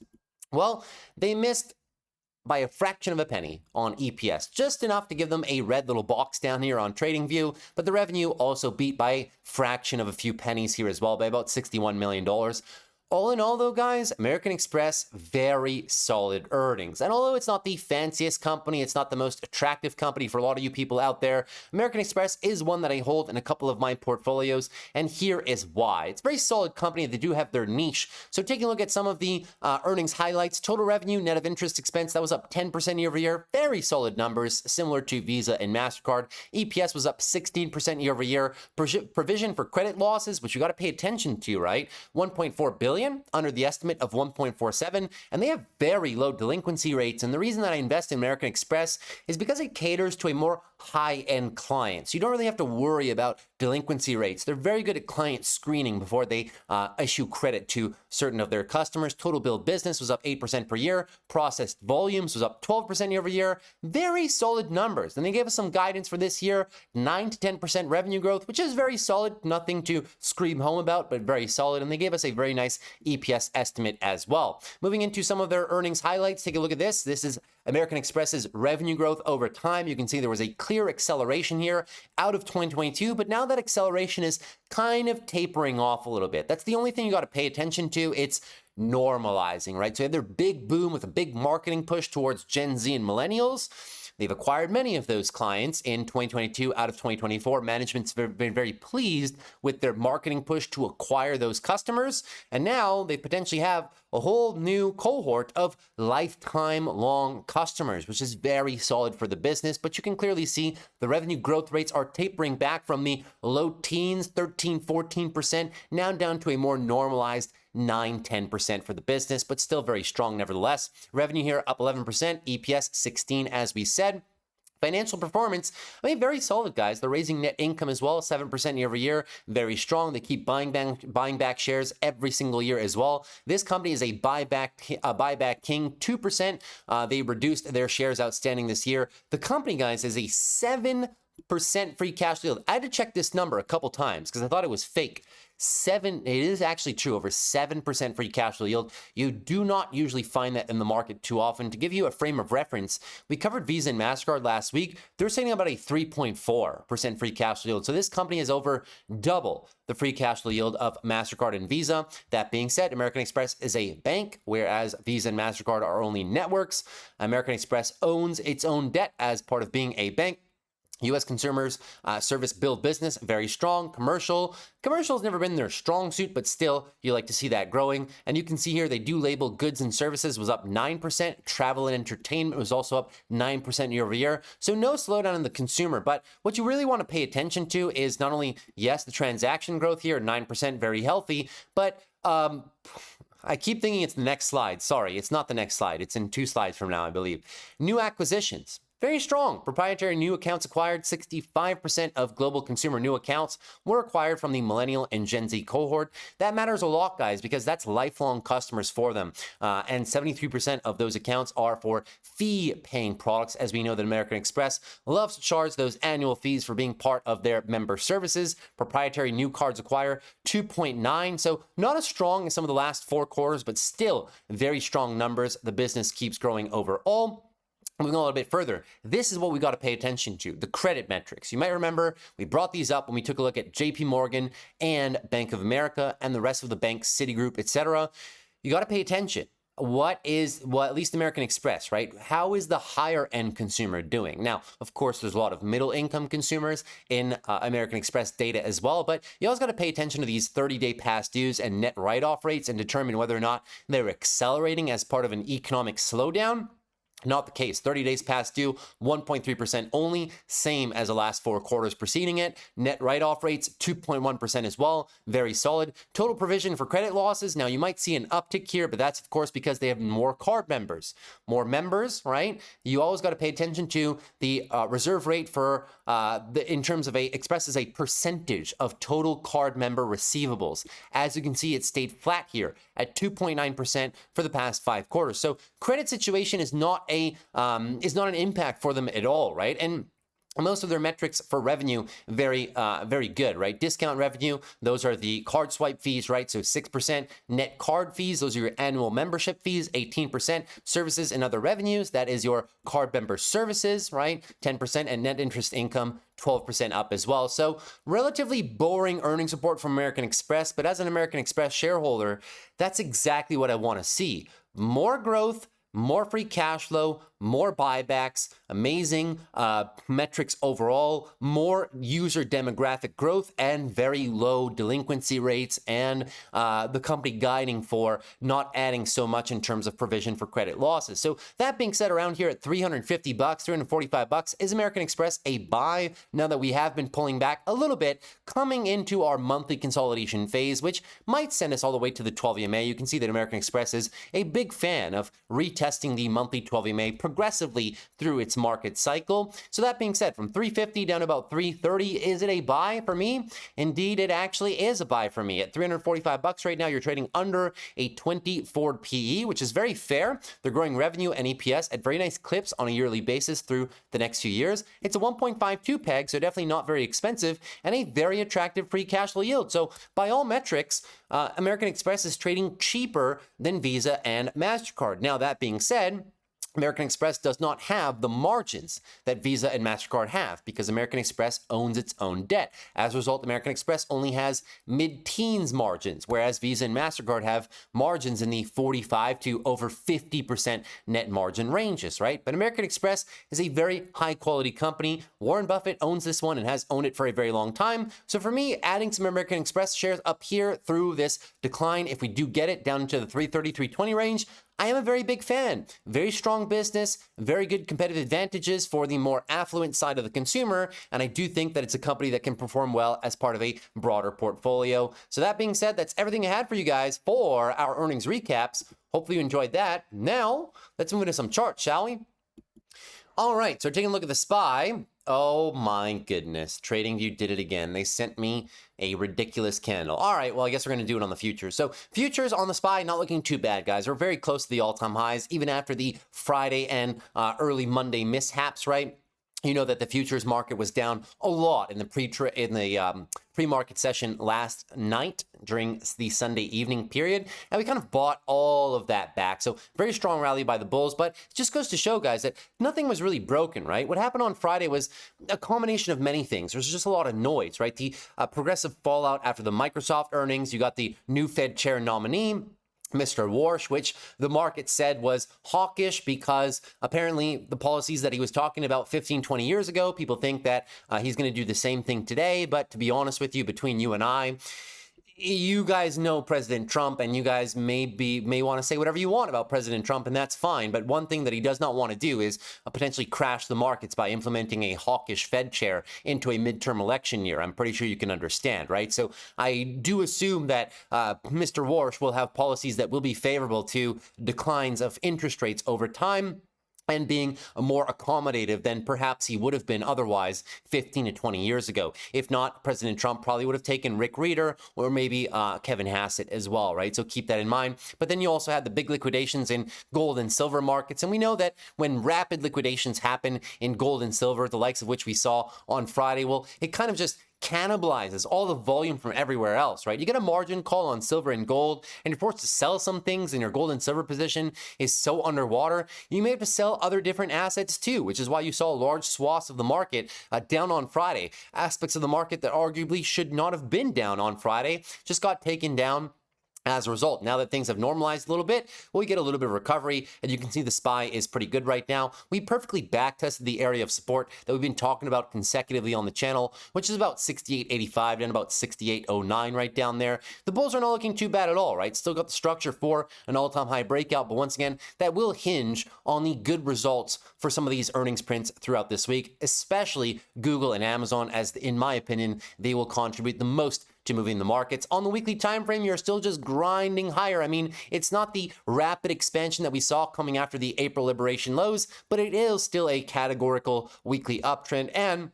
Well, they missed by a fraction of a penny on EPS, just enough to give them a red little box down here on TradingView, but the revenue also beat by a fraction of a few pennies here as well, by about $61 million. All in all, though, guys, American Express, very solid earnings. And although it's not the fanciest company, it's not the most attractive company for a lot of you people out there, American Express is one that I hold in a couple of my portfolios, and here is why. It's a very solid company. They do have their niche. So taking a look at some of the earnings highlights, total revenue, net of interest expense, that was up 10% year over year. Very solid numbers, similar to Visa and MasterCard. EPS was up 16% year over year. Provision for credit losses, which you got to pay attention to, right? 1.4 billion. Under the estimate of 1.47, and they have very low delinquency rates. And the reason that I invest in American Express is because it caters to a more high-end clients. You don't really have to worry about delinquency rates. They're very good at client screening before they issue credit to certain of their customers. Total billed business was up 8% per year. Processed volumes was up 12% year over year. Very solid numbers. And they gave us some guidance for this year, 9 to 10% revenue growth, which is very solid. Nothing to scream home about, but very solid. And they gave us a very nice EPS estimate as well. Moving into some of their earnings highlights, take a look at this. This is American Express's revenue growth over time. You can see there was a clear acceleration here out of 2022, but now that acceleration is kind of tapering off a little bit. That's the only thing you got to pay attention to. It's normalizing, right? So they had their big boom with a big marketing push towards Gen Z and millennials. They've acquired many of those clients in 2022 out of 2024. Management's been very pleased with their marketing push to acquire those customers. And now they potentially have a whole new cohort of lifetime long customers, which is very solid for the business. But you can clearly see the revenue growth rates are tapering back from the low teens, 13, 14%, now down to a more normalized 9-10% for the business, but still very strong nevertheless. Revenue here up 11%, EPS 16 as we said. Financial performance, I mean, very solid, guys. They're raising net income as well, 7% year over year. Very strong. They keep buying back shares every single year as well. This company is a buyback king, 2%. They reduced their shares outstanding this year. The company, guys, is a 7% free cash yield. I had to check this number a couple times because I thought it was fake. It is actually true, over 7% free cash flow yield. You do not usually find that in the market too often. To give you a frame of reference, we covered Visa and MasterCard last week. They're saying about a 3.4% free cash flow yield. So this company is over double the free cash flow yield of MasterCard and Visa. That being said, American Express is a bank, whereas Visa and MasterCard are only networks. American Express owns its own debt as part of being a bank. U.S. consumers service billed business, very strong. Commercial's never been their strong suit, but still, you like to see that growing. And you can see here, they do label goods and services was up 9%. Travel and entertainment was also up 9% year over year. So no slowdown in the consumer. But what you really want to pay attention to is not only, yes, the transaction growth here, 9%, very healthy, but I keep thinking it's the next slide. Sorry, it's not the next slide. It's in 2 slides from now, I believe. New acquisitions. Very strong. Proprietary new accounts acquired. 65% of global consumer new accounts were acquired from the millennial and Gen Z cohort. That matters a lot, guys, because that's lifelong customers for them. And 73% of those accounts are for fee-paying products, as we know that American Express loves to charge those annual fees for being part of their member services. Proprietary new cards acquire 2.9. So not as strong as some of the last 4 quarters, but still very strong numbers. The business keeps growing overall. Moving on a little bit further, this is what we got to pay attention to, the credit metrics. You might remember we brought these up when we took a look at JP Morgan and Bank of America and the rest of the banks, Citigroup, etc. You got to pay attention. At least American Express, right? How is the higher end consumer doing? Now, of course, there's a lot of middle income consumers in American Express data as well, but you always got to pay attention to these 30-day past dues and net write-off rates and determine whether or not they're accelerating as part of an economic slowdown. Not the case. 30 days past due, 1.3% only, same as the last 4 quarters preceding it. Net write-off rates, 2.1% as well, very solid. Total provision for credit losses, now you might see an uptick here, but that's of course because they have more card members. More members, right? You always got to pay attention to the reserve rate for, in terms of Express is a percentage of total card member receivables. As you can see, it stayed flat here at 2.9% for the past 5 quarters. So credit situation is not an impact for them at all, right? And most of their metrics for revenue, very good, right? Discount revenue, those are the card swipe fees, right? So 6%. Net card fees, those are your annual membership fees, 18%. Services and other revenues, that is your card member services, right? 10%. And net interest income, 12% up as well. So relatively boring earnings report from American Express, but as an American Express shareholder, that's exactly what I want to see. More growth, more free cash flow, more buybacks, amazing metrics overall, more user demographic growth, and very low delinquency rates, and the company guiding for not adding so much in terms of provision for credit losses. So that being said, around here at $350, $345, is American Express a buy now that we have been pulling back a little bit, coming into our monthly consolidation phase, which might send us all the way to the 12 EMA. You can see that American Express is a big fan of retesting the monthly 12 EMA, progressively through its market cycle. So that being said, from 350 down to about 330, is it a buy for me? Indeed, it actually is a buy for me. At 345 bucks right now, you're trading under a 20 forward PE, which is very fair. They're growing revenue and EPS at very nice clips on a yearly basis through the next few years. It's a 1.52 peg, so definitely not very expensive, and a very attractive free cash flow yield. So by all metrics, American Express is trading cheaper than Visa and MasterCard. Now, that being said, American Express does not have the margins that Visa and MasterCard have because American Express owns its own debt. As a result, American Express only has mid-teens margins, whereas Visa and MasterCard have margins in the 45 to over 50% net margin ranges, right? But American Express is a very high-quality company. Warren Buffett owns this one and has owned it for a very long time. So for me, adding some American Express shares up here through this decline, if we do get it down into the 330, 320 range, I am a very big fan. Very strong business, very good competitive advantages for the more affluent side of the consumer, and I do think that it's a company that can perform well as part of a broader portfolio. So that being said, that's everything I had for you guys for our earnings recaps. Hopefully you enjoyed that. Now, let's move into some charts, shall we? All right, so taking a look at the SPY. Oh my goodness, TradingView did it again. They sent me a ridiculous candle. All right, well, I guess we're going to do it on the futures. So futures on the SPY, not looking too bad, guys. We're very close to the all-time highs, even after the Friday and early Monday mishaps, right? You know that the futures market was down a lot in the pre-market session last night during the Sunday evening period, and we kind of bought all of that back. So very strong rally by the bulls, but it just goes to show, guys, that nothing was really broken, right? What happened on Friday was a combination of many things. There's just a lot of noise, right? The progressive fallout after the Microsoft earnings. You got the new Fed chair nominee, Mr. Warsh, which the market said was hawkish because apparently the policies that he was talking about 15, 20 years ago, people think that he's going to do the same thing today. But to be honest with you, between you and I, you guys know President Trump, and you guys may want to say whatever you want about President Trump, and that's fine. But one thing that he does not want to do is potentially crash the markets by implementing a hawkish Fed chair into a midterm election year. I'm pretty sure you can understand, right? So I do assume that Mr. Warsh will have policies that will be favorable to declines of interest rates over time, and being more accommodative than perhaps he would have been otherwise 15 to 20 years ago. If not, President Trump probably would have taken Rick Reeder or maybe Kevin Hassett as well, right? So keep that in mind. But then you also had the big liquidations in gold and silver markets. And we know that when rapid liquidations happen in gold and silver, the likes of which we saw on Friday, well, it kind of just cannibalizes all the volume from everywhere else, right? You get a margin call on silver and gold, and you're forced to sell some things, and your gold and silver position is so underwater, you may have to sell other different assets too, which is why you saw large swaths of the market down on Friday. Aspects of the market that arguably should not have been down on Friday just got taken down. As a result, now that things have normalized a little bit, well, we get a little bit of recovery, and you can see the SPY is pretty good right now. We perfectly back-tested the area of support that we've been talking about consecutively on the channel, which is about 68.85 and about 68.09 right down there. The bulls are not looking too bad at all, right? Still got the structure for an all-time high breakout, but once again, that will hinge on the good results for some of these earnings prints throughout this week, especially Google and Amazon, as in my opinion, they will contribute the most to moving the markets. On the weekly time frame, you're still just grinding higher. I mean, it's not the rapid expansion that we saw coming after the April liberation lows, but it is still a categorical weekly uptrend. And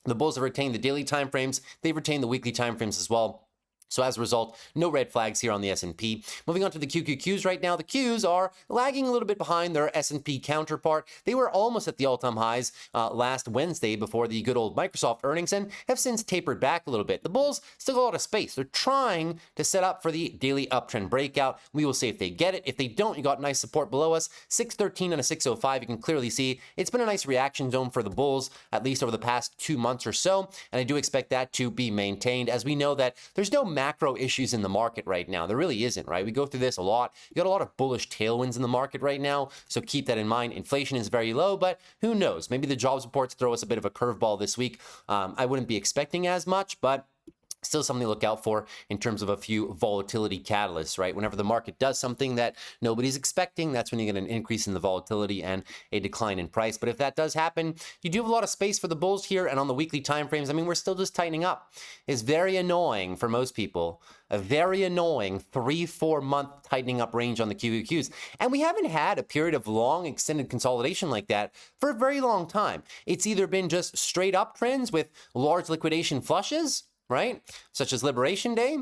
the bulls have retained the daily time frames. They've retained the weekly time frames as well. So as a result, no red flags here on the S&P. Moving on to the QQQs right now, the Qs are lagging a little bit behind their S&P counterpart. They were almost at the all-time highs last Wednesday before the good old Microsoft earnings and have since tapered back a little bit. The bulls still got a lot of space. They're trying to set up for the daily uptrend breakout. We will see if they get it. If they don't, you got nice support below us. 613 and a 605, you can clearly see it's been a nice reaction zone for the bulls, at least over the past 2 months or so. And I do expect that to be maintained, as we know that there's no macro issues in the market right now. There really isn't, right? We go through this a lot. You got a lot of bullish tailwinds in the market right now, so keep that in mind. Inflation is very low, but who knows? Maybe the jobs reports throw us a bit of a curveball this week. I wouldn't be expecting as much, but Still something to look out for in terms of a few volatility catalysts, right? Whenever the market does something that nobody's expecting, that's when you get an increase in the volatility and a decline in price. But if that does happen, you do have a lot of space for the bulls here. And on the weekly timeframes, I mean, we're still just tightening up. It's very annoying for most people. A very annoying 3-4 month tightening up range on the QQQs. And we haven't had a period of long extended consolidation like that for a very long time. It's either been just straight up trends with large liquidation flushes, right? Such as Liberation Day,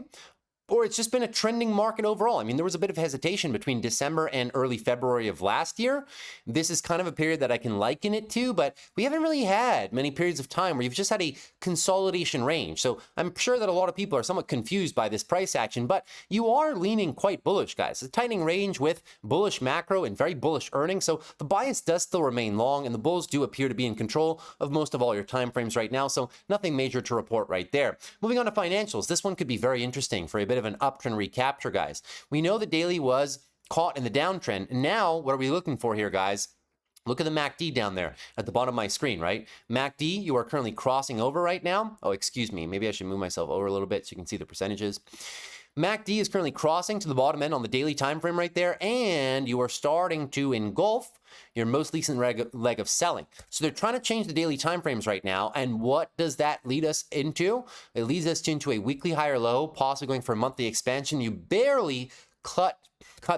or it's just been a trending market overall. I mean, there was a bit of hesitation between December and early February of last year. This is kind of a period that I can liken it to, but we haven't really had many periods of time where you've just had a consolidation range. So I'm sure that a lot of people are somewhat confused by this price action, but you are leaning quite bullish, guys. It's a tightening range with bullish macro and very bullish earnings. So the bias does still remain long, and the bulls do appear to be in control of most of all your timeframes right now. So nothing major to report right there. Moving on to financials. This one could be very interesting for a bit of an uptrend recapture, guys. We know the daily was caught in the downtrend. Now, what are we looking for here, guys? Look at the MACD down there at the bottom of my screen, right? MACD, you are currently crossing over right now. Oh, excuse me. Maybe I should move myself over a little bit so you can see the percentages. MACD is currently crossing to the bottom end on the daily time frame right there, and you are starting to engulf your most recent leg of selling. So they're trying to change the daily time frames right now, and what does that lead us into? It leads us into a weekly higher low, possibly going for a monthly expansion. You barely cut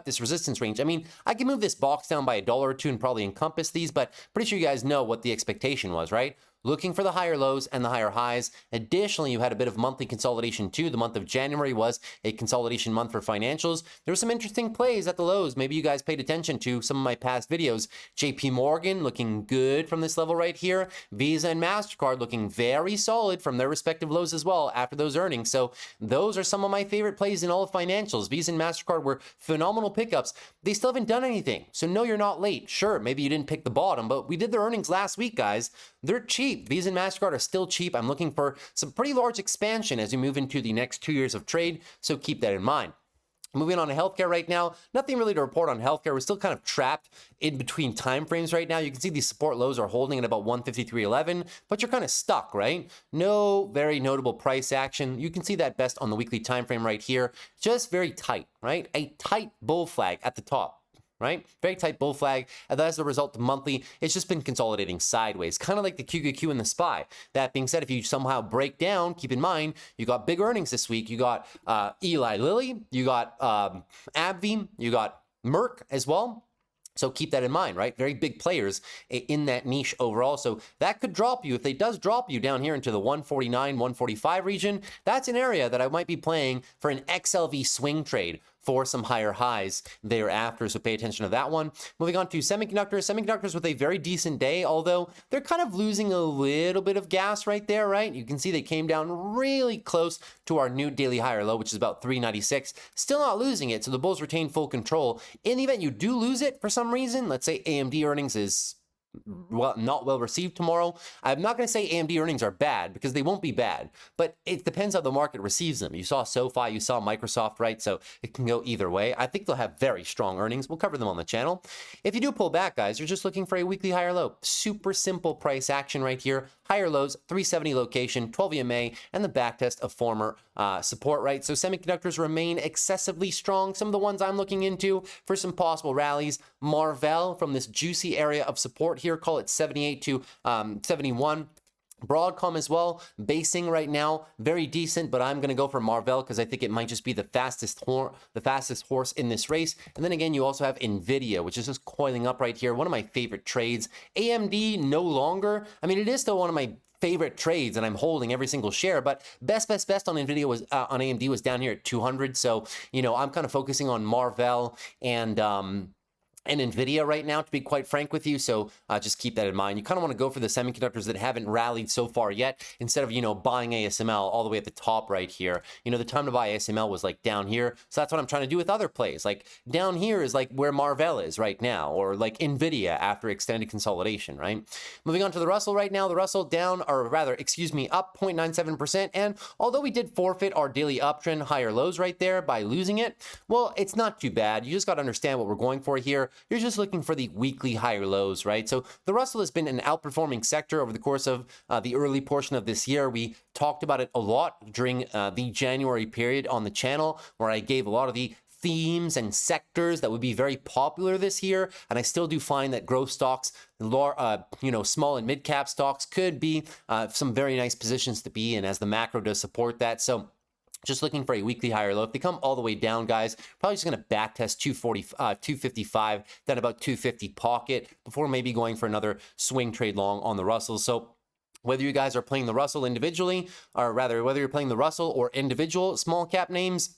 this resistance range. I mean, I can move this box down by $1 or $2 and probably encompass these, but pretty sure you guys know what the expectation was, right? Looking for the higher lows and the higher highs. Additionally, you had a bit of monthly consolidation too. The month of January was a consolidation month for financials. There were some interesting plays at the lows. Maybe you guys paid attention to some of my past videos. JP Morgan looking good from this level right here. Visa and MasterCard looking very solid from their respective lows as well after those earnings. So those are some of my favorite plays in all of financials. Visa and MasterCard were phenomenal pickups. They still haven't done anything. So no, you're not late. Sure, maybe you didn't pick the bottom, but we did their earnings last week, guys. They're cheap. Visa and MasterCard are still cheap. I'm looking for some pretty large expansion as we move into the next 2 years of trade, so keep that in mind. Moving on to healthcare right now, nothing really to report on healthcare. We're still kind of trapped in between time frames right now. You can see these support lows are holding at about 153.11, but you're kind of stuck, right? No very notable price action. You can see that best on the weekly time frame right here. Just very tight, right? A tight bull flag at the top. Right? Very tight bull flag. And as a result, the monthly, it's just been consolidating sideways, kind of like the QQQ and the SPY. That being said, if you somehow break down, keep in mind, you got big earnings this week. You got Eli Lilly, you got AbbVie, you got Merck as well. So keep that in mind, right? Very big players in that niche overall. So that could drop you. If they does drop you down here into the 149, 145 region, that's an area that I might be playing for an XLV swing trade for some higher highs thereafter. So pay attention to that one. Moving on to semiconductors. Semiconductors with a very decent day, although they're kind of losing a little bit of gas right there, right? You can see they came down really close to our new daily higher low, which is about 396. Still not losing it. So the bulls retain full control. In the event you do lose it for some reason, let's say AMD earnings is not well received tomorrow. I'm not going to say AMD earnings are bad because they won't be bad, but it depends how the market receives them. You saw SOFI, you saw Microsoft, right? So it can go either way. I think they'll have very strong earnings. We'll cover them on the channel. If you do pull back, guys, you're just looking for a weekly higher low. Super simple price action right here. Higher lows, 370 location, 12 EMA, and the backtest of former support, right? So semiconductors remain excessively strong. Some of the ones I'm looking into for some possible rallies. Marvell from this juicy area of support here, call it 78 to 71. Broadcom as well, basing right now, very decent, but I'm going to go for Marvell because I think it might just be the fastest horse in this race. And then again, you also have NVIDIA, which is just coiling up right here. One of my favorite trades. AMD no longer. I mean, it is still one of my favorite trades, and I'm holding every single share, but best on NVIDIA was on AMD was down here at 200. So, you know, I'm kind of focusing on Marvell and NVIDIA right now, to be quite frank with you. So just keep that in mind. You kind of want to go for the semiconductors that haven't rallied so far yet, instead of, you know, buying ASML all the way at the top right here. You know, the time to buy ASML was like down here. So that's what I'm trying to do with other plays. Like down here is like where Marvell is right now, or like NVIDIA after extended consolidation, right? Moving on to the Russell right now, the Russell down, or rather, excuse me, up 0.97%. And although we did forfeit our daily uptrend higher lows right there by losing it, well, it's not too bad. You just got to understand what we're going for here. you're just looking for the weekly higher lows, right? So the Russell has been an outperforming sector over the course of the early portion of this year. We talked about it a lot during the January period on the channel, where I gave a lot of the themes and sectors that would be very popular this year. And I still do find that growth stocks, small and mid cap stocks could be some very nice positions to be in as the macro does support that. So just looking for a weekly higher low. If they come all the way down, guys, probably just going to back test 255, then about 250 pocket before maybe going for another swing trade long on the Russell. So whether you guys are playing the Russell individually, or rather whether you're playing the Russell or individual small cap names,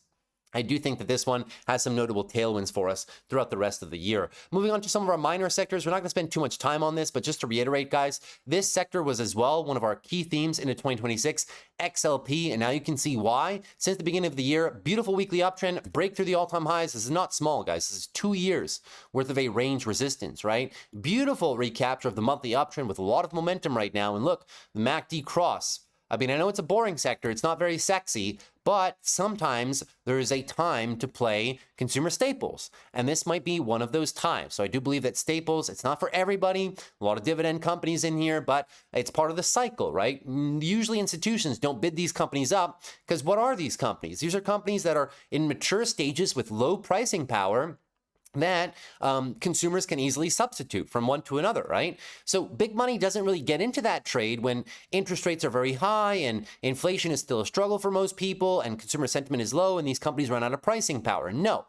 I do think that this one has some notable tailwinds for us throughout the rest of the year. Moving on to some of our minor sectors, we're not going to spend too much time on this, but just to reiterate, guys, this sector was as well one of our key themes into 2026, XLP, and now you can see why. Since the beginning of the year, beautiful weekly uptrend, break through the all-time highs. This is not small, guys. This is 2 years worth of a range resistance, right? Beautiful recapture of the monthly uptrend with a lot of momentum right now. And look, the MACD cross. I mean, I know it's a boring sector. It's not very sexy, but sometimes there is a time to play consumer staples, and this might be one of those times. So I do believe that staples, it's not for everybody. A lot of dividend companies in here, but it's part of the cycle, right? Usually institutions don't bid these companies up because what are these companies? These are companies that are in mature stages with low pricing power that consumers can easily substitute from one to another, right? So big money doesn't really get into that trade when interest rates are very high and inflation is still a struggle for most people and consumer sentiment is low and these companies run out of pricing power. No.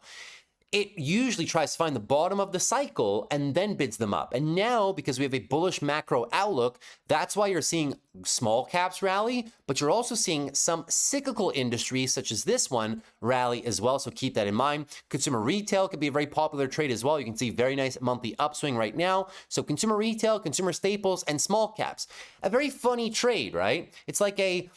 It usually tries to find the bottom of the cycle and then bids them up. And now, because we have a bullish macro outlook, that's why you're seeing small caps rally, but you're also seeing some cyclical industries such as this one rally as well. So keep that in mind. Consumer retail could be a very popular trade as well. You can see very nice monthly upswing right now. So consumer retail, consumer staples, and small caps. A very funny trade, right? It's like a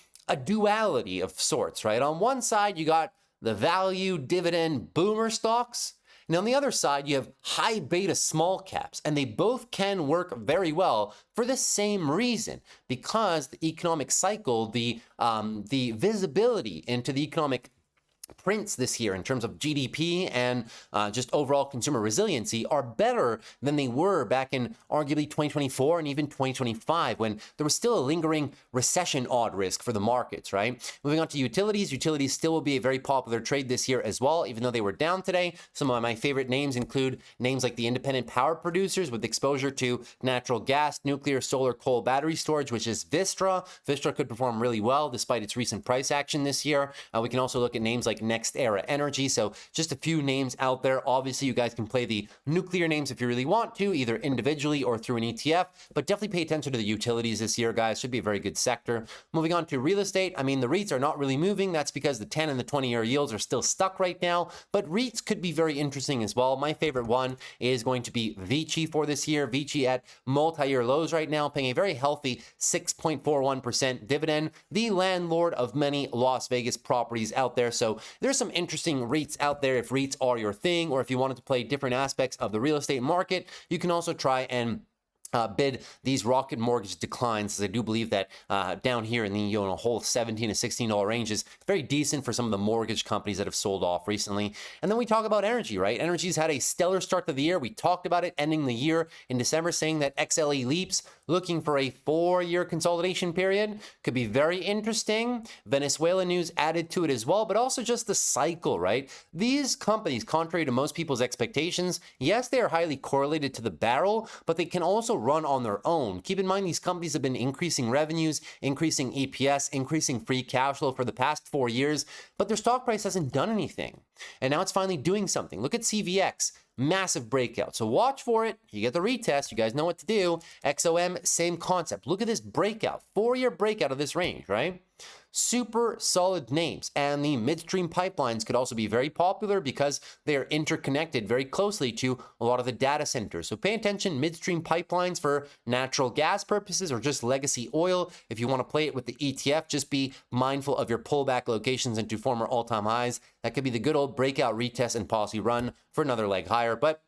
duality of sorts, right? On one side, you got the value dividend boomer stocks. And on the other side, you have high beta small caps, and they both can work very well for the same reason, because the economic cycle, the visibility into the economic prints this year in terms of GDP and just overall consumer resiliency are better than they were back in arguably 2024 and even 2025 when there was still a lingering recession odd risk for the markets, right? Moving on to utilities. Utilities still will be a very popular trade this year as well, even though they were down today. Some of my favorite names include names like the independent power producers with exposure to natural gas, nuclear, solar, coal, battery storage, which is Vistra. Vistra could perform really well despite its recent price action this year. We can also look at names like Next Era Energy. So just a few names out there. Obviously, you guys can play the nuclear names if you really want to, either individually or through an ETF, but definitely pay attention to the utilities this year, guys. Should be a very good sector. Moving on to real estate. I mean, the REITs are not really moving. That's because the 10 and the 20-year yields are still stuck right now, but REITs could be very interesting as well. My favorite one is going to be Vici for this year. Vici at multi-year lows right now, paying a very healthy 6.41% dividend, the landlord of many Las Vegas properties out there. So there's some interesting REITs out there if REITs are your thing, or if you wanted to play different aspects of the real estate market, you can also try and bid these rocket mortgage declines, as I do believe that down here in the whole $17 to $16 range is very decent for some of the mortgage companies that have sold off recently. And then we talk about energy, right? Energy's had a stellar start to the year. We talked about it ending the year in December, saying that XLE Leaps looking for a 4-year consolidation period could be very interesting. Venezuela news added to it as well, but also just the cycle, right? These companies, contrary to most people's expectations, yes, they are highly correlated to the barrel, but they can also run on their own. Keep in mind, these companies have been increasing revenues, increasing EPS, increasing free cash flow for the past 4 years, but their stock price hasn't done anything. And now it's finally doing something. Look at CVX. Massive breakout. So watch for it. You get the retest. You guys know what to do. XOM, same concept. Look at this breakout. 4-year breakout of this range, right? Super solid names. And the midstream pipelines could also be very popular because they are interconnected very closely to a lot of the data centers. So pay attention, midstream pipelines for natural gas purposes or just legacy oil. If you want to play it with the ETF, just be mindful of your pullback locations into former all-time highs. That could be the good old breakout retest and policy run for another leg higher. But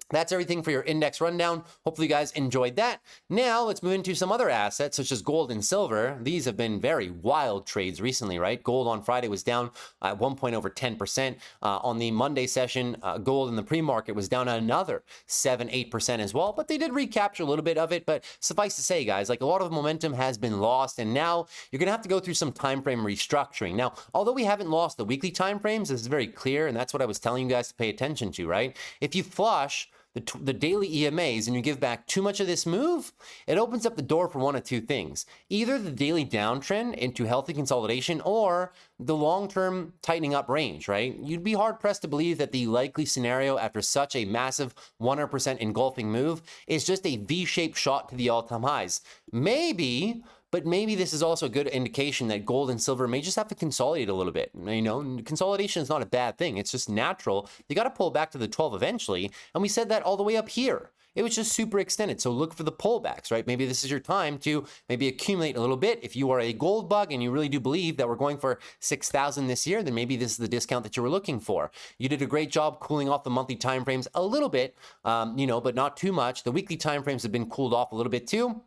That's everything for your index rundown. Hopefully you guys enjoyed that. Now let's move into some other assets such as gold and silver. These have been very wild trades recently, right? Gold on Friday was down at one point over 10%. On the Monday session, gold in the pre-market was down another 7-8% as well, but they did recapture a little bit of it. But suffice to say, guys, like a lot of momentum has been lost, and now you're gonna have to go through some time frame restructuring. Now, although we haven't lost the weekly time frames, this is very clear, and that's what I was telling you guys to pay attention to, right? If you flush the daily EMAs and you give back too much of this move, it opens up the door for one of two things. Either the daily downtrend into healthy consolidation or the long-term tightening up range, right? You'd be hard-pressed to believe that the likely scenario after such a massive 100% engulfing move is just a V-shaped shot to the all-time highs. Maybe, but maybe this is also a good indication that gold and silver may just have to consolidate a little bit. You know, consolidation is not a bad thing. It's just natural. You got to pull back to the 12 eventually. And we said that all the way up here. It was just super extended. So look for the pullbacks, right? Maybe this is your time to maybe accumulate a little bit. If you are a gold bug and you really do believe that we're going for 6,000 this year, then maybe this is the discount that you were looking for. You did a great job cooling off the monthly timeframes a little bit, you know, but not too much. The weekly timeframes have been cooled off a little bit too.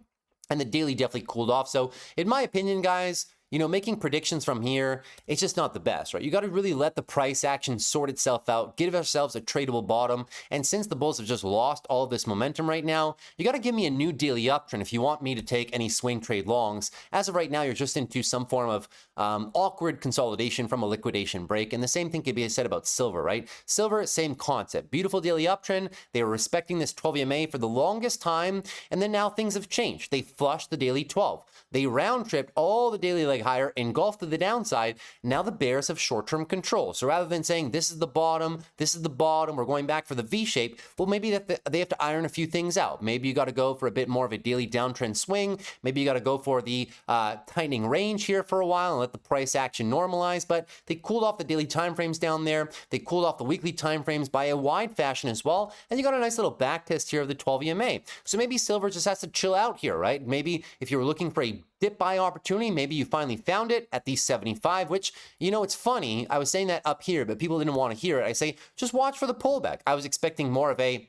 And the daily definitely cooled off. So in my opinion, guys, you know, making predictions from here, it's just not the best, right? You got to really let the price action sort itself out, give ourselves a tradable bottom. And since the bulls have just lost all of this momentum right now, you got to give me a new daily uptrend if you want me to take any swing trade longs. As of right now, you're just into some form of awkward consolidation from a liquidation break. And the same thing could be said about silver, right? Silver, same concept. Beautiful daily uptrend. They were respecting this 12 EMA for the longest time. And then now things have changed. They flushed the daily 12. They round tripped all the daily leg higher, engulfed to the downside. Now the bears have short-term control. So rather than saying this is the bottom, we're going back for the V shape, well, maybe they have to iron a few things out. Maybe you got to go for a bit more of a daily downtrend swing. Maybe you got to go for the tightening range here for a while and let the price action normalize. But they cooled off the daily timeframes down there. They cooled off the weekly timeframes by a wide fashion as well. And you got a nice little back test here of the 12 EMA. So maybe silver just has to chill out here, right? Maybe if you were looking for a dip buy opportunity, maybe you finally found it at these 75, which, you know, it's funny. I was saying that up here, but people didn't want to hear it. I say, just watch for the pullback. I was expecting more of a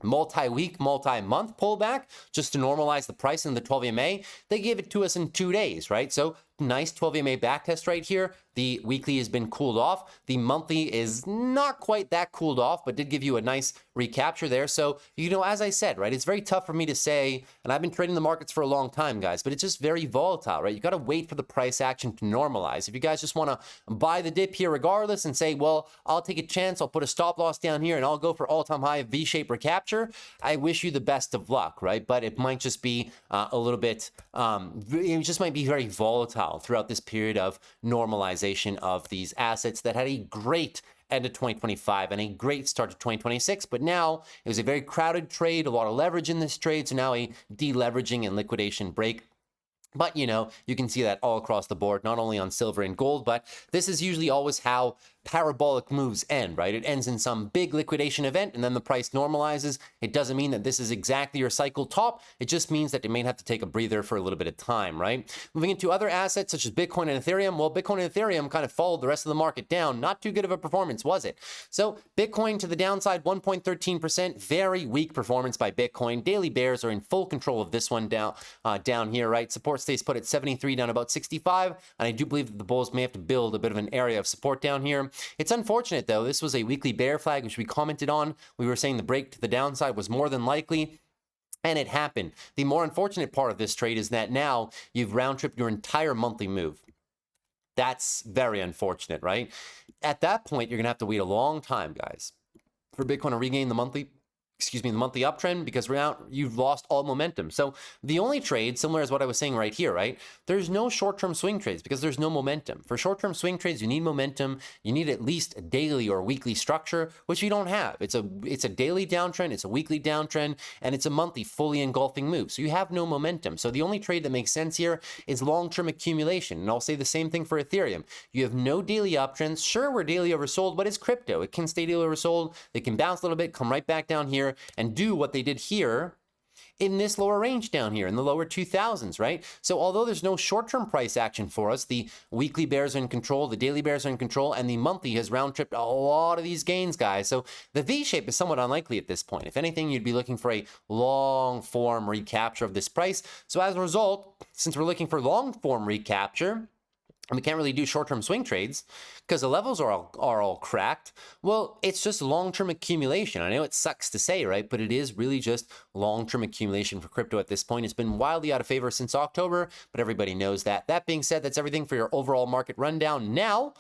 multi-week, multi-month pullback just to normalize the price in the 12 EMA. They gave it to us in 2 days, right? So nice 12 EMA backtest right here. The weekly has been cooled off. The monthly is not quite that cooled off, but did give you a nice recapture there. So, you know, as I said, right, it's very tough for me to say, and I've been trading the markets for a long time, guys, but it's just very volatile, right? You got to wait for the price action to normalize. If you guys just want to buy the dip here regardless and say, well, I'll take a chance, I'll put a stop loss down here and I'll go for all-time high V-shaped recapture, I wish you the best of luck, right? But it might just be a little bit, it just might be very volatile throughout this period of normalization of these assets that had a great end of 2025 and a great start to 2026, but now it was a very crowded trade, a lot of leverage in this trade, so now a deleveraging and liquidation break. But, you know, you can see that all across the board, not only on silver and gold, but this is usually always how parabolic moves end, right? It ends in some big liquidation event and then the price normalizes. It doesn't mean that this is exactly your cycle top. It just means that it may have to take a breather for a little bit of time, right? Moving into other assets such as Bitcoin and Ethereum. Well, Bitcoin and Ethereum kind of followed the rest of the market down. Not too good of a performance, was it? So Bitcoin to the downside, 1.13%. Very weak performance by Bitcoin. Daily bears are in full control of this one down here, right? Support stays put at 73, down about 65. And I do believe that the bulls may have to build a bit of an area of support down here. It's unfortunate, though. This was a weekly bear flag, which we commented on. We were saying the break to the downside was more than likely, and it happened. The more unfortunate part of this trade is that now you've round-tripped your entire monthly move. That's very unfortunate, right? At that point, you're going to have to wait a long time, guys, for Bitcoin to regain the monthly uptrend, because now you've lost all momentum. So the only trade, similar as what I was saying right here, right? There's no short-term swing trades because there's no momentum. For short-term swing trades, you need momentum. You need at least a daily or weekly structure, which you don't have. It's a daily downtrend, it's a weekly downtrend, and it's a monthly fully engulfing move. So you have no momentum. So the only trade that makes sense here is long-term accumulation. And I'll say the same thing for Ethereum. You have no daily uptrends. Sure, we're daily oversold, but it's crypto. It can stay daily oversold. They can bounce a little bit, come right back down here, and do what they did here in this lower range down here in the lower 2000s, right? So although there's no short-term price action for us, the weekly bears are in control, the daily bears are in control, and the monthly has round-tripped a lot of these gains, guys. So the V-shape is somewhat unlikely at this point. If anything, you'd be looking for a long-form recapture of this price. So as a result, since we're looking for long-form recapture, and we can't really do short-term swing trades because the levels are all cracked, well, it's just long-term accumulation. I know it sucks to say, right? But it is really just long-term accumulation for crypto at this point. It's been wildly out of favor since October, but everybody knows that. That being said, that's everything for your overall market rundown. Now,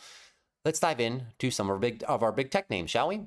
let's dive in to some of our big tech names, shall we?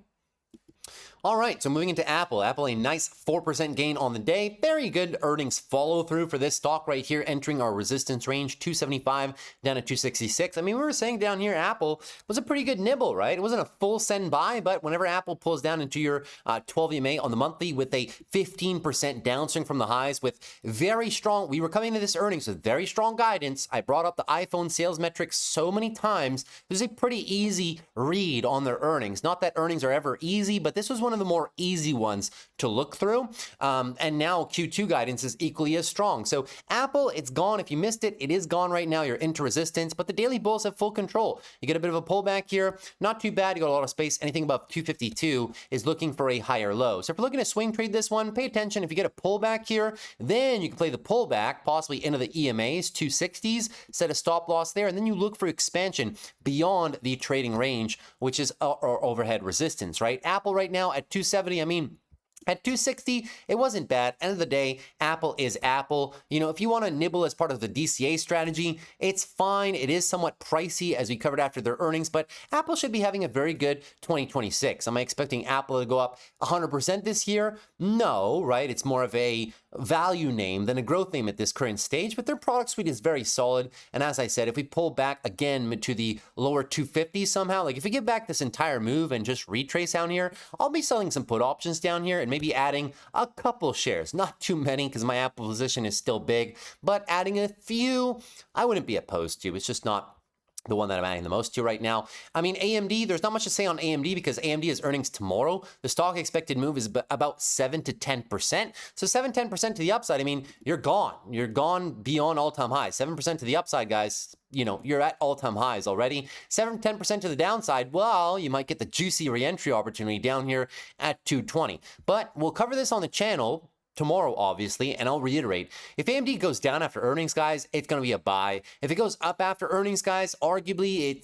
All right, so moving into Apple. Apple, a nice 4% gain on the day. Very good earnings follow through for this stock right here, entering our resistance range, 275 down to 266. I mean, we were saying down here, Apple was a pretty good nibble, right? It wasn't a full send buy, but whenever Apple pulls down into your 12 EMA on the monthly with a 15% downswing from the highs with very strong, we were coming into this earnings with very strong guidance. I brought up the iPhone sales metrics so many times. There's a pretty easy read on their earnings. Not that earnings are ever easy, but this was one of the more easy ones to look through. And now Q2 guidance is equally as strong. So Apple, it's gone. If you missed it, it is gone right now. You're into resistance, but the daily bulls have full control. You get a bit of a pullback here. Not too bad. You got a lot of space. Anything above 252 is looking for a higher low. So if you're looking to swing trade this one, pay attention. If you get a pullback here, then you can play the pullback, possibly into the EMAs, 260s, set a stop loss there, and then you look for expansion beyond the trading range, which is our overhead resistance, right? Apple right now at 270, I mean, at 260, it wasn't bad. End of the day, Apple is Apple. You know, if you want to nibble as part of the DCA strategy, it's fine. It is somewhat pricey, as we covered after their earnings, but Apple should be having a very good 2026. Am I expecting Apple to go up 100% this year? No, right? It's more of a value name than a growth name at this current stage, but their product suite is very solid. And as I said, if we pull back again to the lower 250s somehow, like if we get back this entire move and just retrace down here, I'll be selling some put options down here and maybe adding a couple shares, not too many because my Apple position is still big, but adding a few, I wouldn't be opposed to. It's just not the one that I'm adding the most to right now. I mean, AMD, there's not much to say on AMD because AMD is earnings tomorrow. The stock expected move is about 7 to 10%. So 7-10% to the upside, I mean, you're gone. You're gone beyond all-time highs. 7% to the upside, guys, you know, you're at all-time highs already. 7-10% to the downside, well, you might get the juicy re-entry opportunity down here at 220. But we'll cover this on the channel tomorrow, obviously, and I'll reiterate, if AMD goes down after earnings, guys, it's going to be a buy. If it goes up after earnings, guys, arguably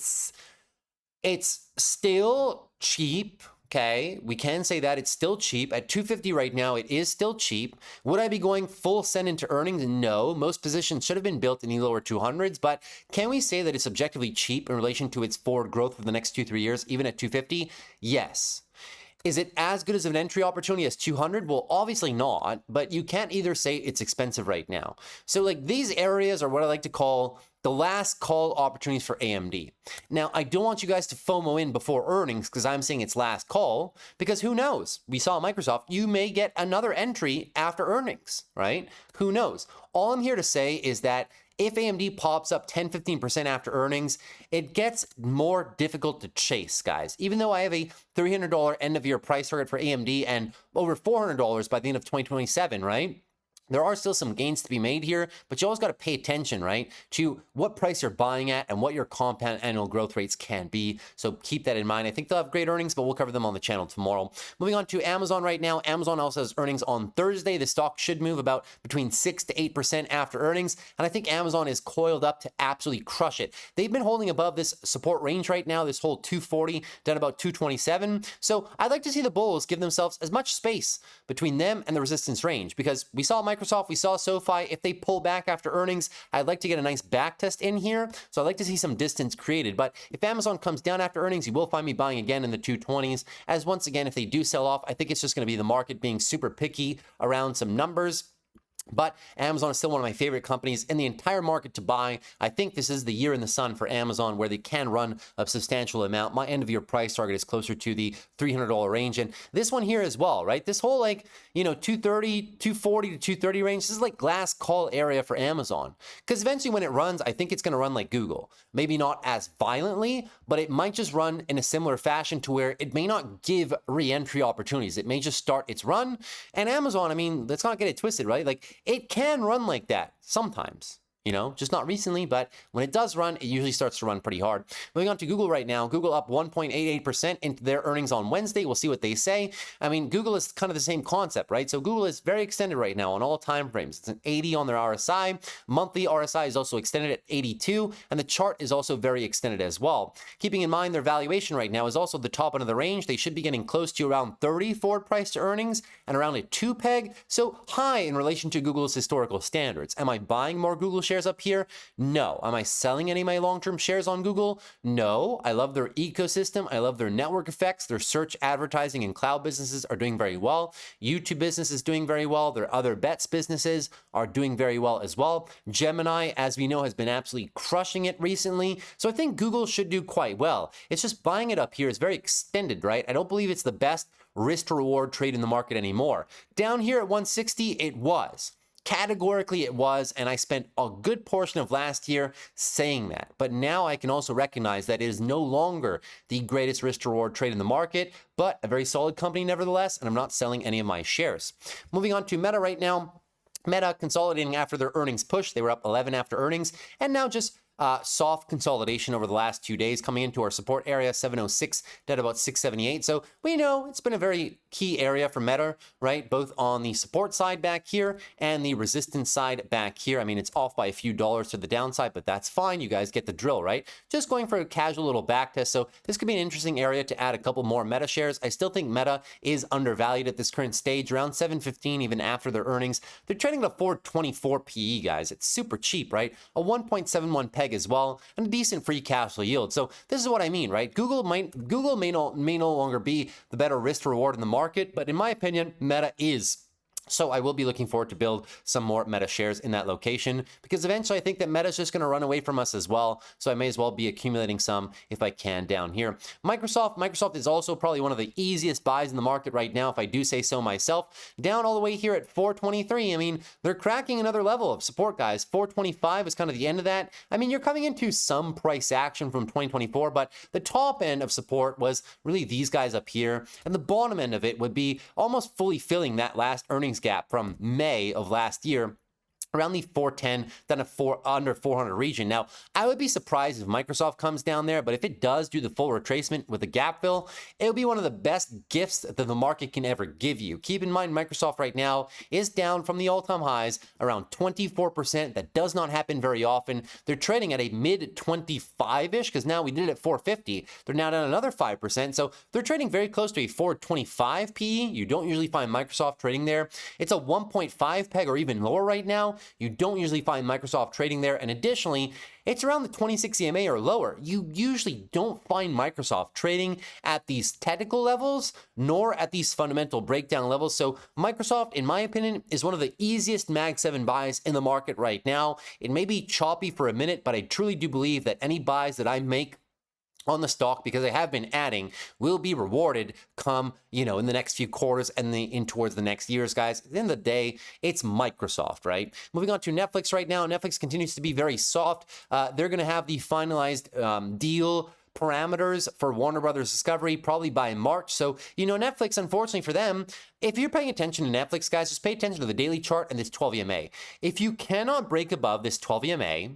it's still cheap. Okay, we can say that it's still cheap. At 250 right now, it is still cheap. Would I be going full send into earnings? No. Most positions should have been built in the lower 200s, but can we say that it's objectively cheap in relation to its forward growth for the next 2-3 years, even at 250? Yes. Is it as good as an entry opportunity as 200? Well, obviously not, but you can't either say it's expensive right now. So like these areas are what I like to call the last call opportunities for AMD. Now, I don't want you guys to FOMO in before earnings because I'm saying it's last call, because who knows? We saw Microsoft, you may get another entry after earnings, right? Who knows? All I'm here to say is that if AMD pops up 10-15% after earnings, it gets more difficult to chase, guys. Even though I have a $300 end of year price target for AMD and over $400 by the end of 2027, right? There are still some gains to be made here, but you always got to pay attention, right, to what price you're buying at and what your compound annual growth rates can be. So keep that in mind. I think they'll have great earnings, but we'll cover them on the channel tomorrow. Moving on to Amazon right now. Amazon also has earnings on Thursday. The stock should move about between 6 to 8% after earnings, and I think Amazon is coiled up to absolutely crush it. They've been holding above this support range right now, this whole 240 down about 227. So I'd like to see the bulls give themselves as much space between them and the resistance range, because we saw Microsoft, we saw SoFi. If they pull back after earnings, I'd like to get a nice back test in here. So I'd like to see some distance created. But if Amazon comes down after earnings, you will find me buying again in the 220s. As once again, if they do sell off, I think it's just going to be the market being super picky around some numbers. But Amazon is still one of my favorite companies in the entire market to buy. I think this is the year in the sun for Amazon where they can run a substantial amount. My end of year price target is closer to the $300 range. And this one here as well, right? This whole 230, 240 to 230 range, this is like glass call area for Amazon. Because eventually when it runs, I think it's going to run like Google. Maybe not as violently, but it might just run in a similar fashion to where it may not give re-entry opportunities. It may just start its run. And Amazon, I mean, let's not get it twisted, right? Like, it can run like that sometimes, just not recently, but when it does run, it usually starts to run pretty hard. Moving on to Google right now, Google up 1.88% into their earnings on Wednesday. We'll see what they say. I mean, Google is kind of the same concept, right? So Google is very extended right now on all time frames. It's an 80 on their RSI. Monthly RSI is also extended at 82, and the chart is also very extended as well. Keeping in mind their valuation right now is also the top end of the range. They should be getting close to around 30 forward price to earnings and around a 2 peg, so high in relation to Google's historical standards. Am I buying more Google shares up here? No. Am I selling any of my long-term shares on Google? No. I love their ecosystem. I love their network effects. Their search, advertising, and cloud businesses are doing very well. YouTube business is doing very well. Their other bets businesses are doing very well as well. Gemini, as we know, has been absolutely crushing it recently. So I think Google should do quite well. It's just buying it up here is very extended, right? I don't believe it's the best risk to reward trade in the market anymore. Down here at 160, it was. Categorically, it was, and I spent a good portion of last year saying that. But now I can also recognize that it is no longer the greatest risk-to-reward trade in the market, but a very solid company nevertheless, and I'm not selling any of my shares. Moving on to Meta right now. Meta consolidating after their earnings push. They were up 11 after earnings, and now just soft consolidation over the last 2 days, coming into our support area, 706 down to about 678. So we know it's been a very key area for Meta, right? Both on the support side back here and the resistance side back here. I mean, it's off by a few dollars to the downside, but that's fine. You guys get the drill, right? Just going for a casual little back test. So this could be an interesting area to add a couple more Meta shares. I still think Meta is undervalued at this current stage, around 715 even after their earnings. They're trading at a 424 PE, guys. It's super cheap, right? A 1.71 peg as well, and a decent free cash flow yield. So this is what I mean, right? Google may no longer be the better risk to reward in the market, but in my opinion, Meta is. So I will be looking forward to build some more Meta shares in that location, because eventually I think that Meta is just going to run away from us as well. So I may as well be accumulating some if I can down here. Microsoft is also probably one of the easiest buys in the market right now, if I do say so myself. Down all the way here at 423. I mean, they're cracking another level of support, guys. 425 is kind of the end of that. I mean, you're coming into some price action from 2024, but the top end of support was really these guys up here, and the bottom end of it would be almost fully filling that last earnings gap from May of last year, around the 410, then under 400 region. Now, I would be surprised if Microsoft comes down there, but if it does do the full retracement with a gap fill, it'll be one of the best gifts that the market can ever give you. Keep in mind, Microsoft right now is down from the all-time highs around 24%. That does not happen very often. They're trading at a mid 25-ish, because now we did it at 450. They're now down another 5%. So they're trading very close to a 425 PE. You don't usually find Microsoft trading there. It's a 1.5 peg or even lower right now. You don't usually find Microsoft trading there. And additionally, it's around the 26 EMA or lower. You usually don't find Microsoft trading at these technical levels, nor at these fundamental breakdown levels. So Microsoft, in my opinion, is one of the easiest Mag 7 buys in the market right now. It may be choppy for a minute, but I truly do believe that any buys that I make on the stock, because I have been adding, will be rewarded come, in the next few quarters and in towards the next years, guys. At the end of the day, it's Microsoft, right? Moving on to Netflix right now. Netflix continues to be very soft. They're going to have the finalized deal parameters for Warner Brothers Discovery probably by March. So, Netflix, unfortunately for them, if you're paying attention to Netflix, guys, just pay attention to the daily chart and this 12 EMA. If you cannot break above this 12 EMA,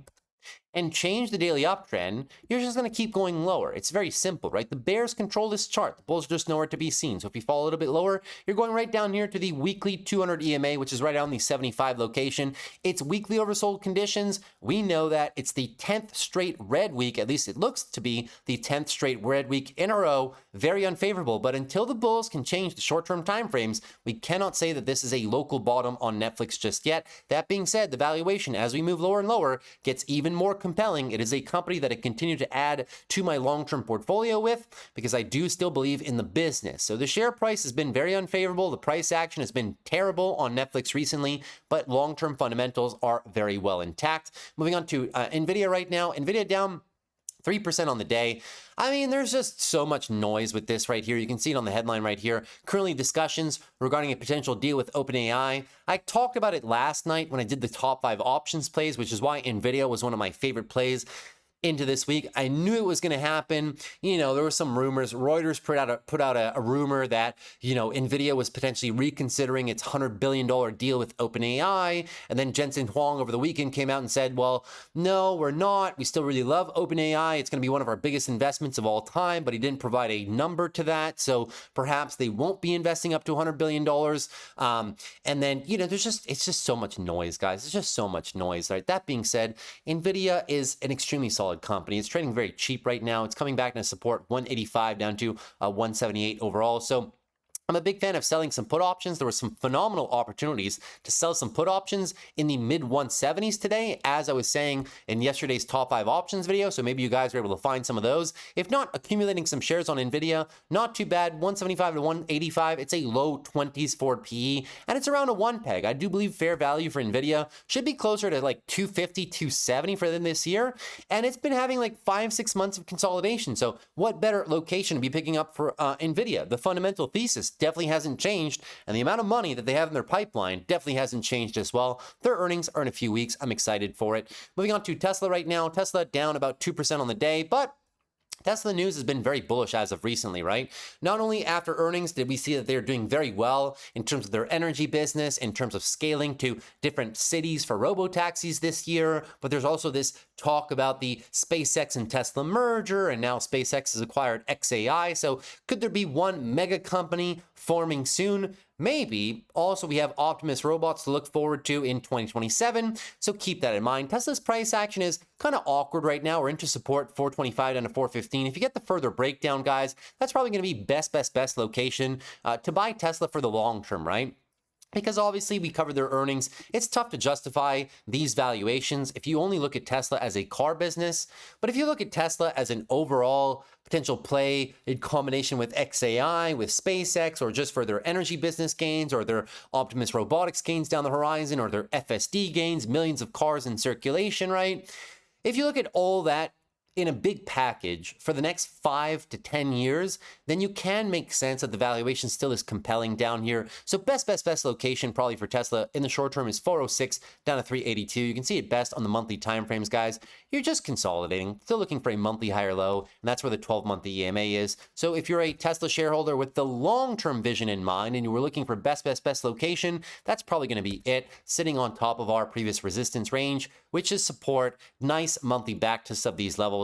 and change the daily uptrend, you're just going to keep going lower. It's very simple, right? The bears control this chart. The bulls are just nowhere to be seen. So if you fall a little bit lower, you're going right down here to the weekly 200 EMA, which is right around the 75 location. It's weekly oversold conditions. We know that it's the 10th straight red week. At least it looks to be the 10th straight red week in a row. Very unfavorable. But until the bulls can change the short-term timeframes, we cannot say that this is a local bottom on Netflix just yet. That being said, the valuation, as we move lower and lower, gets even more compelling, it is a company that I continue to add to my long-term portfolio with because I do still believe in the business. So the share price has been very unfavorable. The price action has been terrible on Netflix recently, but long-term fundamentals are very well intact. Moving on to NVIDIA right now. NVIDIA down 3% on the day. I mean, there's just so much noise with this right here. You can see it on the headline right here. Currently discussions regarding a potential deal with OpenAI. I talked about it last night when I did the top 5 options plays, which is why NVIDIA was one of my favorite plays into this week. I knew it was going to happen. You know, there were some rumors. Reuters put out a rumor that, you know, NVIDIA was potentially reconsidering its $100 billion deal with OpenAI. And then Jensen Huang over the weekend came out and said, well, no, we're not. We still really love OpenAI. It's going to be one of our biggest investments of all time, but he didn't provide a number to that. So perhaps they won't be investing up to $100 billion. And then, you know, it's just so much noise, guys. It's just so much noise, right? That being said, NVIDIA is an extremely solid company. It's trading very cheap right now. It's coming back to support 185 down to 178 overall. So I'm a big fan of selling some put options. There were some phenomenal opportunities to sell some put options in the mid 170s today, as I was saying in yesterday's top 5 options video. So maybe you guys were able to find some of those. If not, accumulating some shares on NVIDIA, not too bad. 175 to 185. It's a low 20s forward PE, and it's around a 1 peg. I do believe fair value for NVIDIA should be closer to like 250, 270 for them this year. And it's been having like 5-6 months of consolidation. So what better location to be picking up for NVIDIA? The fundamental thesis definitely hasn't changed, and the amount of money that they have in their pipeline definitely hasn't changed as well. Their earnings are in a few weeks. I'm excited for it. Moving on to Tesla right now. Tesla down about 2% on the day, but Tesla news has been very bullish as of recently, right? Not only after earnings did we see that they're doing very well in terms of their energy business, in terms of scaling to different cities for robo-taxis this year, but there's also this talk about the SpaceX and Tesla merger, and now SpaceX has acquired XAI. So could there be one mega company forming soon? Maybe. Also, we have Optimus robots to look forward to in 2027, so keep that in mind. Tesla's price action is kind of awkward right now. We're into support 425 down to 415. If you get the further breakdown, guys, that's probably going to be best location to buy Tesla for the long term, right? Because obviously we covered their earnings. It's tough to justify these valuations if you only look at Tesla as a car business. But if you look at Tesla as an overall potential play in combination with XAI, with SpaceX, or just for their energy business gains, or their Optimus robotics gains down the horizon, or their FSD gains, millions of cars in circulation, right? If you look at all that in a big package for the next 5 to 10 years, then you can make sense that the valuation still is compelling down here. So best location probably for Tesla in the short term is 406 down to 382. You can see it best on the monthly timeframes, guys. You're just consolidating, still looking for a monthly higher low, and that's where the 12-month EMA is. So if you're a Tesla shareholder with the long-term vision in mind and you were looking for best location, that's probably going to be it, sitting on top of our previous resistance range, which is support, nice monthly backtest of these levels.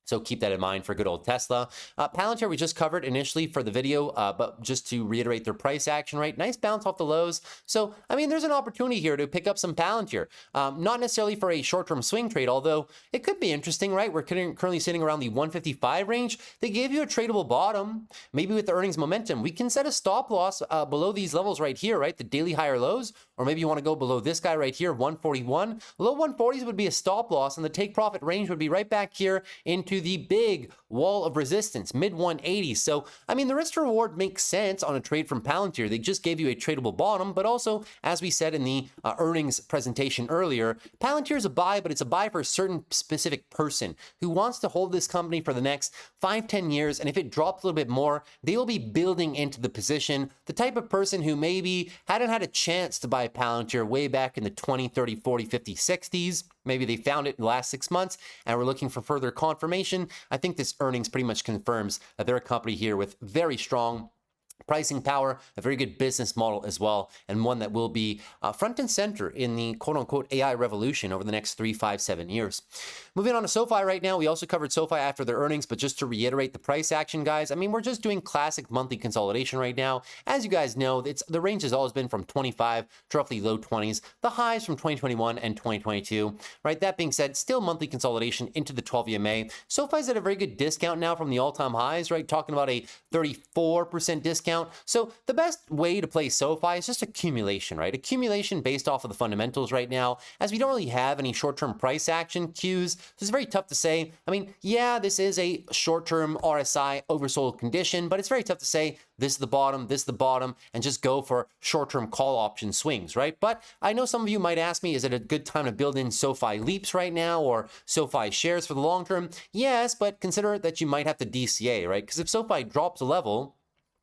So keep that in mind for good old Tesla. Palantir we just covered initially for the video, but just to reiterate their price action, right? Nice bounce off the lows. So, I mean, there's an opportunity here to pick up some Palantir. Not necessarily for a short-term swing trade, although it could be interesting, right? We're currently sitting around the 155 range. They gave you a tradable bottom. Maybe with the earnings momentum, we can set a stop loss below these levels right here, right? The daily higher lows, or maybe you want to go below this guy right here, 141. Low 140s would be a stop loss, and the take profit range would be right back here into the big wall of resistance, mid 180s. So, I mean, the risk to reward makes sense on a trade from Palantir. They just gave you a tradable bottom, but also, as we said in the earnings presentation earlier, Palantir is a buy, but it's a buy for a certain specific person who wants to hold this company for the next 5-10 years. And if it drops a little bit more, they will be building into the position. The type of person who maybe hadn't had a chance to buy Palantir way back in the 20, 30, 40, 50, 60s. Maybe they found it in the last 6 months and we're looking for further confirmation. I think this earnings pretty much confirms that they're a company here with very strong pricing power, a very good business model as well, and one that will be front and center in the quote-unquote AI revolution over the next 3, 5, 7 years. Moving on to SOFI right now. We also covered SOFI after their earnings, but just to reiterate the price action, guys, I mean, we're just doing classic monthly consolidation right now. As you guys know, the range has always been from 25 to roughly low 20s, the highs from 2021 and 2022, right? That being said, still monthly consolidation into the 12 EMA. SOFI's at a very good discount now from the all-time highs, right? Talking about a 34% discount discount. So the best way to play SoFi is just accumulation, right? Accumulation based off of the fundamentals right now, as we don't really have any short-term price action cues. So it's very tough to say. I mean, yeah, this is a short-term RSI oversold condition, but it's very tough to say this is the bottom, this is the bottom, and just go for short-term call option swings, right? But I know some of you might ask me, is it a good time to build in SoFi leaps right now or SoFi shares for the long term? Yes, but consider that you might have to DCA, right? Because if SoFi drops a level,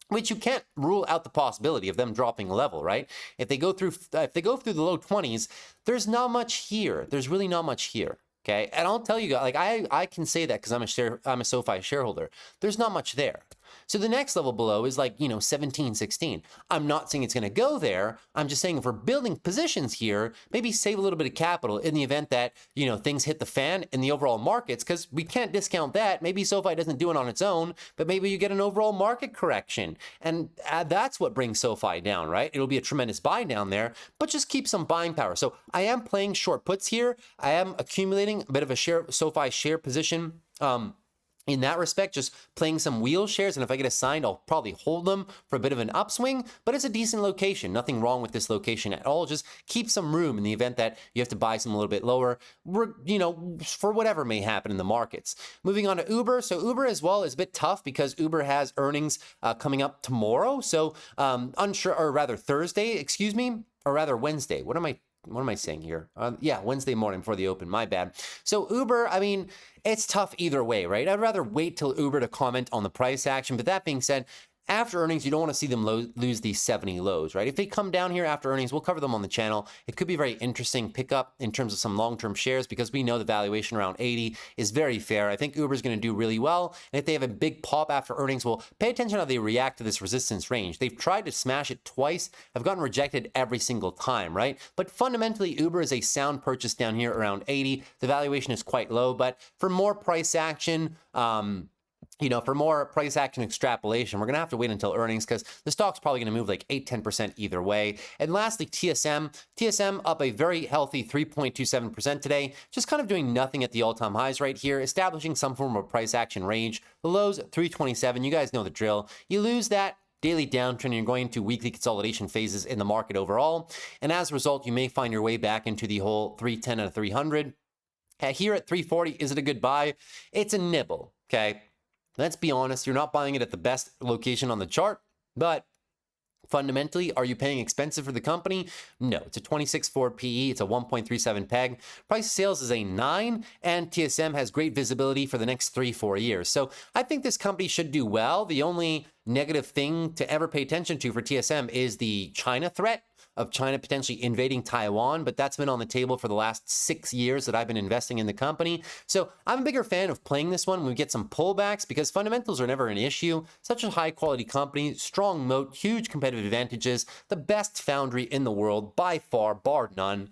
which you can't rule out the possibility of them dropping a level, right? If they go through the low 20s, there's not much here. There's really not much here. Okay, and I'll tell you guys, like I can say that because I'm a SoFi shareholder. There's not much there. So the next level below is like, 17, 16. I'm not saying it's going to go there. I'm just saying if we're building positions here, maybe save a little bit of capital in the event that, things hit the fan in the overall markets, because we can't discount that. Maybe SoFi doesn't do it on its own, but maybe you get an overall market correction. And that's what brings SoFi down, right? It'll be a tremendous buy down there, but just keep some buying power. So I am playing short puts here. I am accumulating a bit of a SoFi share position. In that respect, just playing some wheel shares, and if I get assigned, I'll probably hold them for a bit of an upswing, but it's a decent location. Nothing wrong with this location at all. Just keep some room in the event that you have to buy some a little bit lower, for whatever may happen in the markets. Moving on to Uber. So Uber as well is a bit tough because Uber has earnings coming up tomorrow. So unsure, or rather Thursday, or rather Wednesday. What am I saying here? Yeah, Wednesday morning before the open, my bad. So Uber, I mean, it's tough either way, right? I'd rather wait till Uber to comment on the price action. But that being said, after earnings, you don't want to see them lose these 70 lows, right? If they come down here after earnings, we'll cover them on the channel. It could be a very interesting pickup in terms of some long-term shares because we know the valuation around 80 is very fair. I think Uber is going to do really well. And if they have a big pop after earnings, well, pay attention how they react to this resistance range. They've tried to smash it twice, have gotten rejected every single time, right? But fundamentally, Uber is a sound purchase down here around 80. The valuation is quite low, but for more price action, for more price action extrapolation, we're going to have to wait until earnings because the stock's probably going to move like 8-10% either way. And lastly, TSM up a very healthy 3.27% today, just kind of doing nothing at the all-time highs right here, establishing some form of price action range. The lows 327, you guys know the drill. You lose that daily downtrend, you're going into weekly consolidation phases in the market overall. And as a result, you may find your way back into the whole 310 and 300. Here at 340, is it a good buy? It's a nibble, okay? Let's be honest, you're not buying it at the best location on the chart, but fundamentally, are you paying expensive for the company? No, it's a 26.4 PE, it's a 1.37 PEG. Price of sales is a 9, and TSM has great visibility for the next 3-4 years. So I think this company should do well. The only negative thing to ever pay attention to for TSM is the China threat of China potentially invading Taiwan, but that's been on the table for the last 6 years that I've been investing in the company. So I'm a bigger fan of playing this one when we get some pullbacks because fundamentals are never an issue. Such a high quality company, strong moat, huge competitive advantages, the best foundry in the world by far, bar none.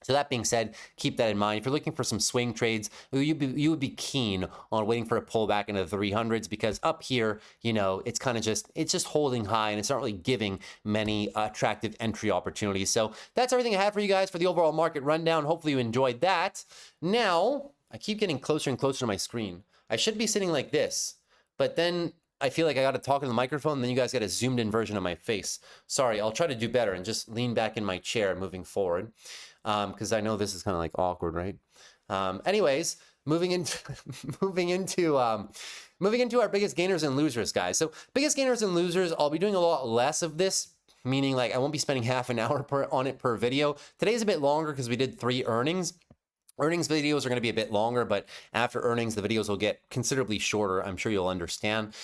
So that being said, keep that in mind. If you're looking for some swing trades, you would be keen on waiting for a pullback into the 300s because up here, it's kind of it's just holding high and it's not really giving many attractive entry opportunities. So that's everything I have for you guys for the overall market rundown. Hopefully you enjoyed that. Now, I keep getting closer and closer to my screen. I should be sitting like this, but then I feel like I got to talk in the microphone, and then you guys get a zoomed in version of my face. Sorry, I'll try to do better and just lean back in my chair moving forward. Because I know this is kind of like awkward, right? Anyways, moving into our biggest gainers and losers, guys. So biggest gainers and losers, I'll be doing a lot less of this, meaning like I won't be spending half an hour on it per video. Today's a bit longer because we did 3 earnings. Earnings videos are going to be a bit longer, but after earnings, the videos will get considerably shorter. I'm sure you'll understand.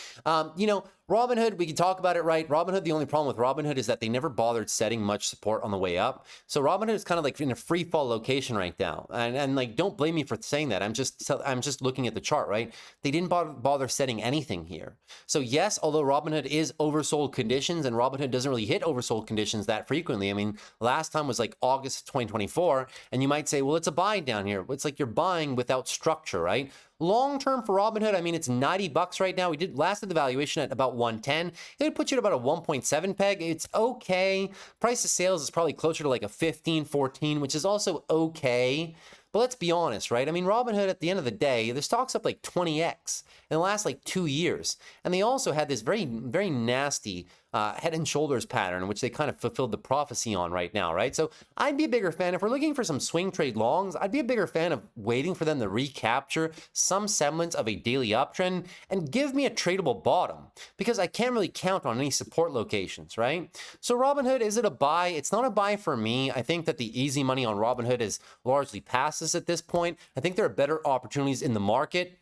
Robinhood, we can talk about it, right? Robinhood, the only problem with Robinhood is that they never bothered setting much support on the way up. So Robinhood is kind of like in a free fall location right now. And like, don't blame me for saying that. I'm just looking at the chart, right? They didn't bother setting anything here. So yes, although Robinhood is oversold conditions, and Robinhood doesn't really hit oversold conditions that frequently. I mean, last time was like August 2024, and you might say, well, it's a buy down here. It's like you're buying without structure, right? Long term for Robinhood, I mean, it's $90 right now. We did last at the valuation at about 110. It would put you at about a 1.7 peg. It's okay. Price of sales is probably closer to like a 15, 14, which is also okay. But let's be honest, right? I mean, Robinhood, at the end of the day, the stock's up like 20x in the last like 2 years. And they also had this very, very nasty head and shoulders pattern, which they kind of fulfilled the prophecy on right now, right? So I'd be a bigger fan, if we're looking for some swing trade longs, I'd be a bigger fan of waiting for them to recapture some semblance of a daily uptrend and give me a tradable bottom, because I can't really count on any support locations, right? So Robinhood, is it a buy? It's not a buy for me. I think that the easy money on Robinhood is largely past us at this point. I think there are better opportunities in the market,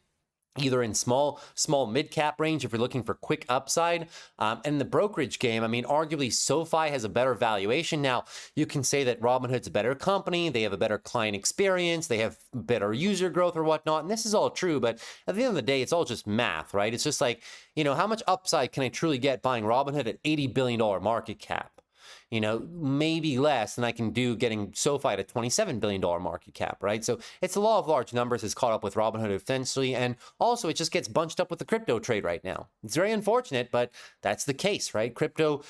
either in small mid cap range if you're looking for quick upside. And the brokerage game, I mean, arguably SOFI has a better valuation. Now, you can say that Robinhood's a better company, they have a better client experience, they have better user growth or whatnot, and this is all true, but at the end of the day, it's all just math, right? It's just like, you know, how much upside can I truly get buying Robinhood at $80 billion market cap? You know, maybe less than I can do getting SoFi at a $27 billion market cap, right? So it's the law of large numbers has caught up with Robinhood essentially, and also it just gets bunched up with the crypto trade right now. It's very unfortunate, but that's the case, right? Crypto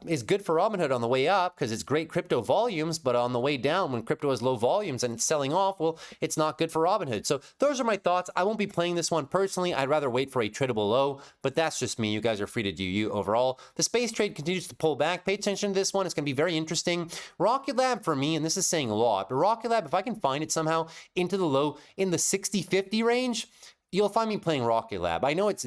is good for Robinhood on the way up because it's great crypto volumes, but on the way down, when crypto has low volumes and it's selling off, well, it's not good for Robinhood. So those are my thoughts. I won't be playing this one personally. I'd rather wait for a tradable low, but that's just me. You guys are free to do you overall. The space trade continues to pull back. Pay attention to this one. It's going to be very interesting. Rocket Lab for me, and this is saying a lot, but Rocket Lab, if I can find it somehow into the low in the 60-50 range, you'll find me playing Rocket Lab. I know it's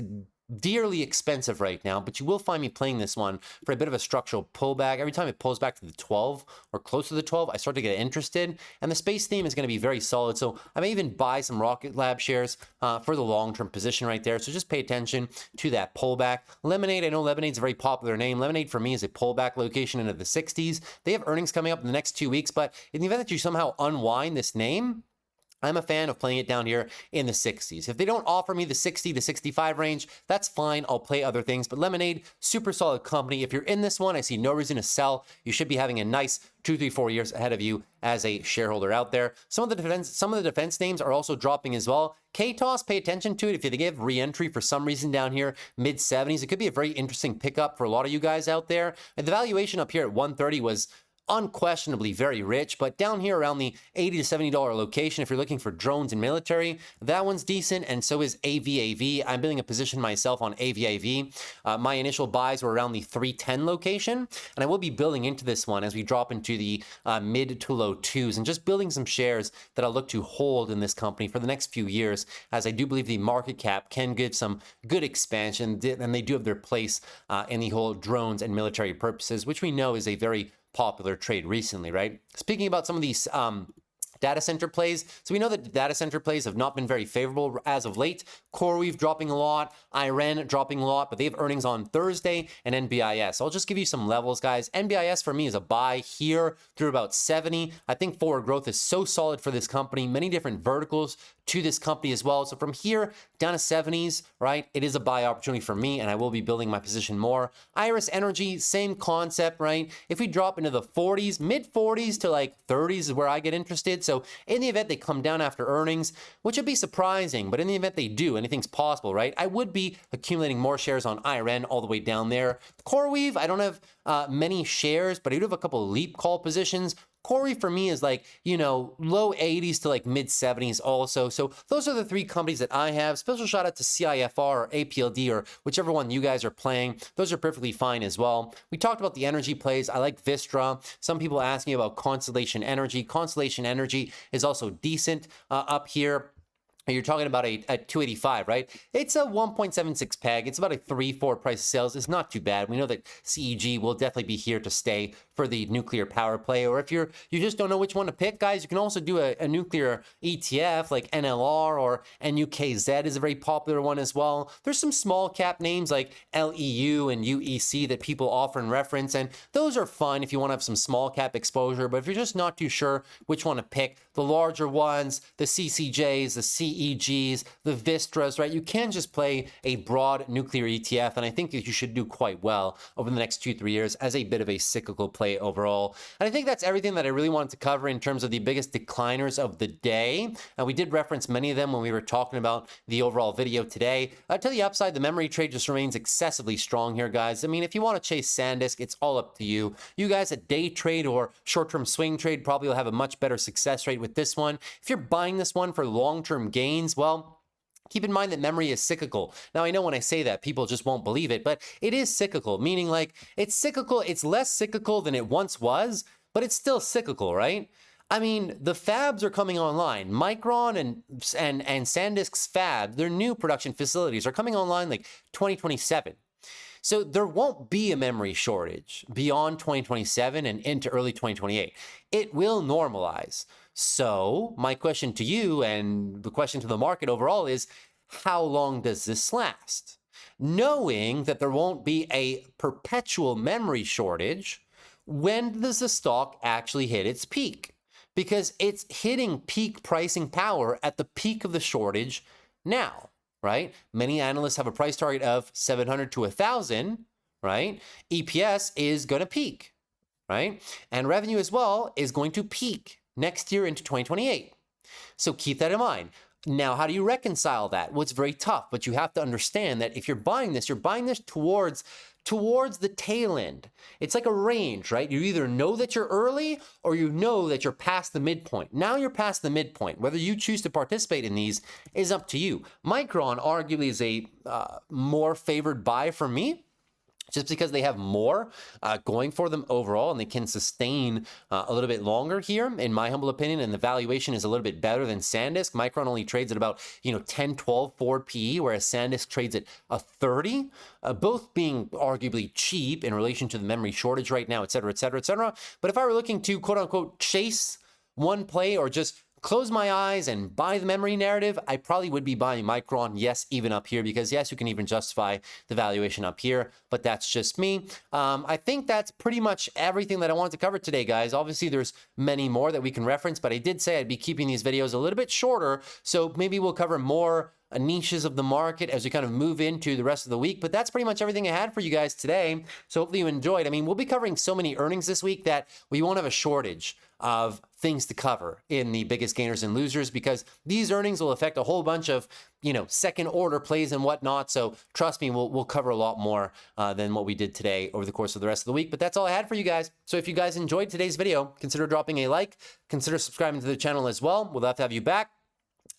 dearly expensive right now, but you will find me playing this one for a bit of a structural pullback. Every time it pulls back to the 12 or close to the 12, I start to get interested, and the space theme is going to be very solid. So I may even buy some Rocket Lab shares for the long-term position right there. So just pay attention to that pullback. Lemonade, I know Lemonade's a very popular name. Lemonade for me is a pullback location into the 60s. They have earnings coming up in the next 2 weeks, but in the event that you somehow unwind this name, I'm a fan of playing it down here in the 60s. If they don't offer me the 60 to 65 range, that's fine. I'll play other things. But Lemonade, super solid company. If you're in this one, I see no reason to sell. You should be having a nice 2, 3, 4 years ahead of you as a shareholder out there. Some of the defense names are also dropping as well. KTOS, pay attention to it. If they give re-entry for some reason down here, mid 70s, it could be a very interesting pickup for a lot of you guys out there. And the valuation up here at 130 was unquestionably very rich, but down here around the $80 to $70 location, if you're looking for drones and military, that one's decent, and so is AVAV. I'm building a position myself on AVAV. My initial buys were around the 310 location, and I will be building into this one as we drop into the mid to low twos, and just building some shares that I'll look to hold in this company for the next few years, as I do believe the market cap can give some good expansion, and they do have their place in the whole drones and military purposes, which we know is a very popular trade recently, right? Speaking about some of these data center plays. So we know that the data center plays have not been very favorable as of late. CoreWeave dropping a lot, IREN dropping a lot, but they have earnings on Thursday, and NBIS. I'll just give you some levels, guys. NBIS for me is a buy here through about 70. I think forward growth is so solid for this company, many different verticals to this company as well. So from here down to 70s, right, it is a buy opportunity for me, and I will be building my position more. Iris Energy, same concept, right? If we drop into the 40s, mid 40s to like 30s is where I get interested. So in the event they come down after earnings, which would be surprising, but in the event they do, anything's possible, right? I would be accumulating more shares on IREN all the way down there. CoreWeave, I don't have many shares, but I do have a couple of leap call positions. CoreWeave for me is like, you know, low 80s to like mid 70s also. So those are the three companies that I have. Special shout out to CIFR or APLD or whichever one you guys are playing. Those are perfectly fine as well. We talked about the energy plays. I like Vistra. Some people ask me about Constellation Energy. Constellation Energy is also decent up here. You're talking about a 285, right? It's a 1.76 peg. It's about a 3-4 price of sales. It's not too bad. We know that CEG will definitely be here to stay for the nuclear power play. Or if you just don't know which one to pick, guys, you can also do a nuclear ETF like NLR, or NUKZ is a very popular one as well. There's some small cap names like LEU and UEC that people offer and reference, and those are fun if you want to have some small cap exposure. But if you're just not too sure which one to pick, the larger ones, the CCJs, the CEGs, the Vistras, right? You can just play a broad nuclear ETF, and I think that you should do quite well over the next 2-3 years as a bit of a cyclical play overall. And I think that's everything that I really wanted to cover in terms of the biggest decliners of the day. And we did reference many of them when we were talking about the overall video today. To the upside, the memory trade just remains excessively strong here, guys. I mean, if you want to chase SanDisk, it's all up to you. You guys at day trade or short-term swing trade probably will have a much better success rate with this one. If you're buying this one for long-term gains, well, Keep in mind that memory is cyclical. Now, I know when I say that, people just won't believe it, but it is cyclical, meaning like it's cyclical. It's less cyclical than it once was, but it's still cyclical, right? I mean, the fabs are coming online. Micron and SanDisk's fab, their new production facilities are coming online like 2027. So there won't be a memory shortage beyond 2027 and into early 2028. It will normalize. So my question to you and the question to the market overall is, how long does this last? Knowing that there won't be a perpetual memory shortage, when does the stock actually hit its peak? Because it's hitting peak pricing power at the peak of the shortage now, right? Many analysts have a price target of 700 to 1,000, right? EPS is going to peak, right? And revenue as well is going to peak next year into 2028. So keep that in mind. Now, how do you reconcile that? Well, it's very tough, but you have to understand that if you're buying this towards the tail end. It's like a range, right? You either know that you're early or you know that you're past the midpoint. Now you're past the midpoint. Whether you choose to participate in these is up to you. Micron arguably is a more favored buy for me, just because they have more going for them overall, and they can sustain a little bit longer here, in my humble opinion, and the valuation is a little bit better than SanDisk. Micron only trades at about 10, 12 forward PE, whereas SanDisk trades at a 30, both being arguably cheap in relation to the memory shortage right now, et cetera, et cetera, et cetera. But if I were looking to quote-unquote chase one play or just close my eyes and buy the memory narrative, I probably would be buying Micron, yes, even up here, because yes, you can even justify the valuation up here, but that's just me. I think that's pretty much everything that I wanted to cover today, guys. Obviously, there's many more that we can reference, but I did say I'd be keeping these videos a little bit shorter, so maybe we'll cover more niches of the market as we kind of move into the rest of the week. But that's pretty much everything I had for you guys today. So hopefully you enjoyed. I mean, we'll be covering so many earnings this week that we won't have a shortage of things to cover in the biggest gainers and losers, because these earnings will affect a whole bunch of, second order plays and whatnot. So trust me, we'll cover a lot more than what we did today over the course of the rest of the week. But that's all I had for you guys. So if you guys enjoyed today's video, consider dropping a like, consider subscribing to the channel as well. We'll love to have you back.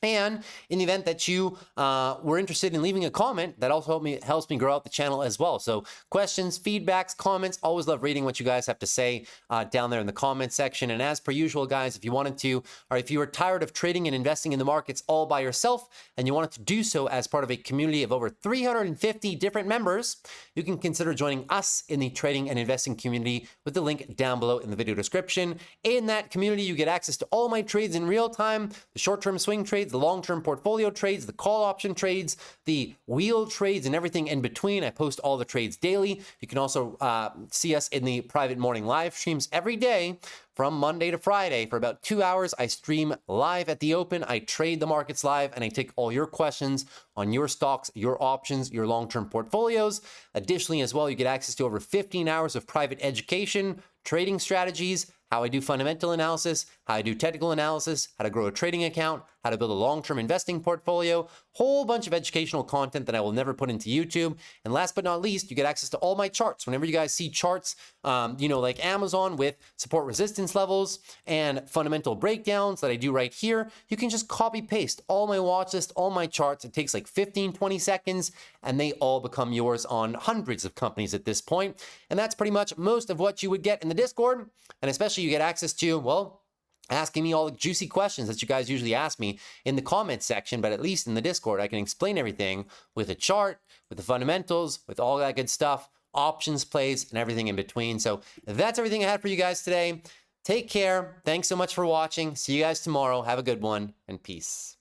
And in the event that you were interested in leaving a comment, that also helps me grow out the channel as well. So questions, feedbacks, comments, always love reading what you guys have to say down there in the comment section. And as per usual, guys, if you wanted to, or if you were tired of trading and investing in the markets all by yourself, and you wanted to do so as part of a community of over 350 different members, you can consider joining us in the trading and investing community with the link down below in the video description. In that community, you get access to all my trades in real time, the short-term swing trades, the long-term portfolio trades, the call option trades, the wheel trades, and everything in between. I post all the trades daily. You can also see us in the private morning live streams every day from Monday to Friday. For about 2 hours, I stream live at the open. I trade the markets live, and I take all your questions on your stocks, your options, your long-term portfolios. Additionally, as well, you get access to over 15 hours of private education, trading strategies, how I do fundamental analysis, how I do technical analysis, how to grow a trading account, how to build a long-term investing portfolio, whole bunch of educational content that I will never put into YouTube. And last but not least, you get access to all my charts. Whenever you guys see charts, like Amazon with support resistance levels and fundamental breakdowns that I do right here, you can just copy paste all my watch list, all my charts. It takes like 15, 20 seconds, and they all become yours on hundreds of companies at this point. And that's pretty much most of what you would get in the Discord. And especially you get access to, well, asking me all the juicy questions that you guys usually ask me in the comments section, but at least in the Discord, I can explain everything with a chart, with the fundamentals, with all that good stuff, options plays, and everything in between. So that's everything I had for you guys today. Take care. Thanks so much for watching. See you guys tomorrow. Have a good one, and peace.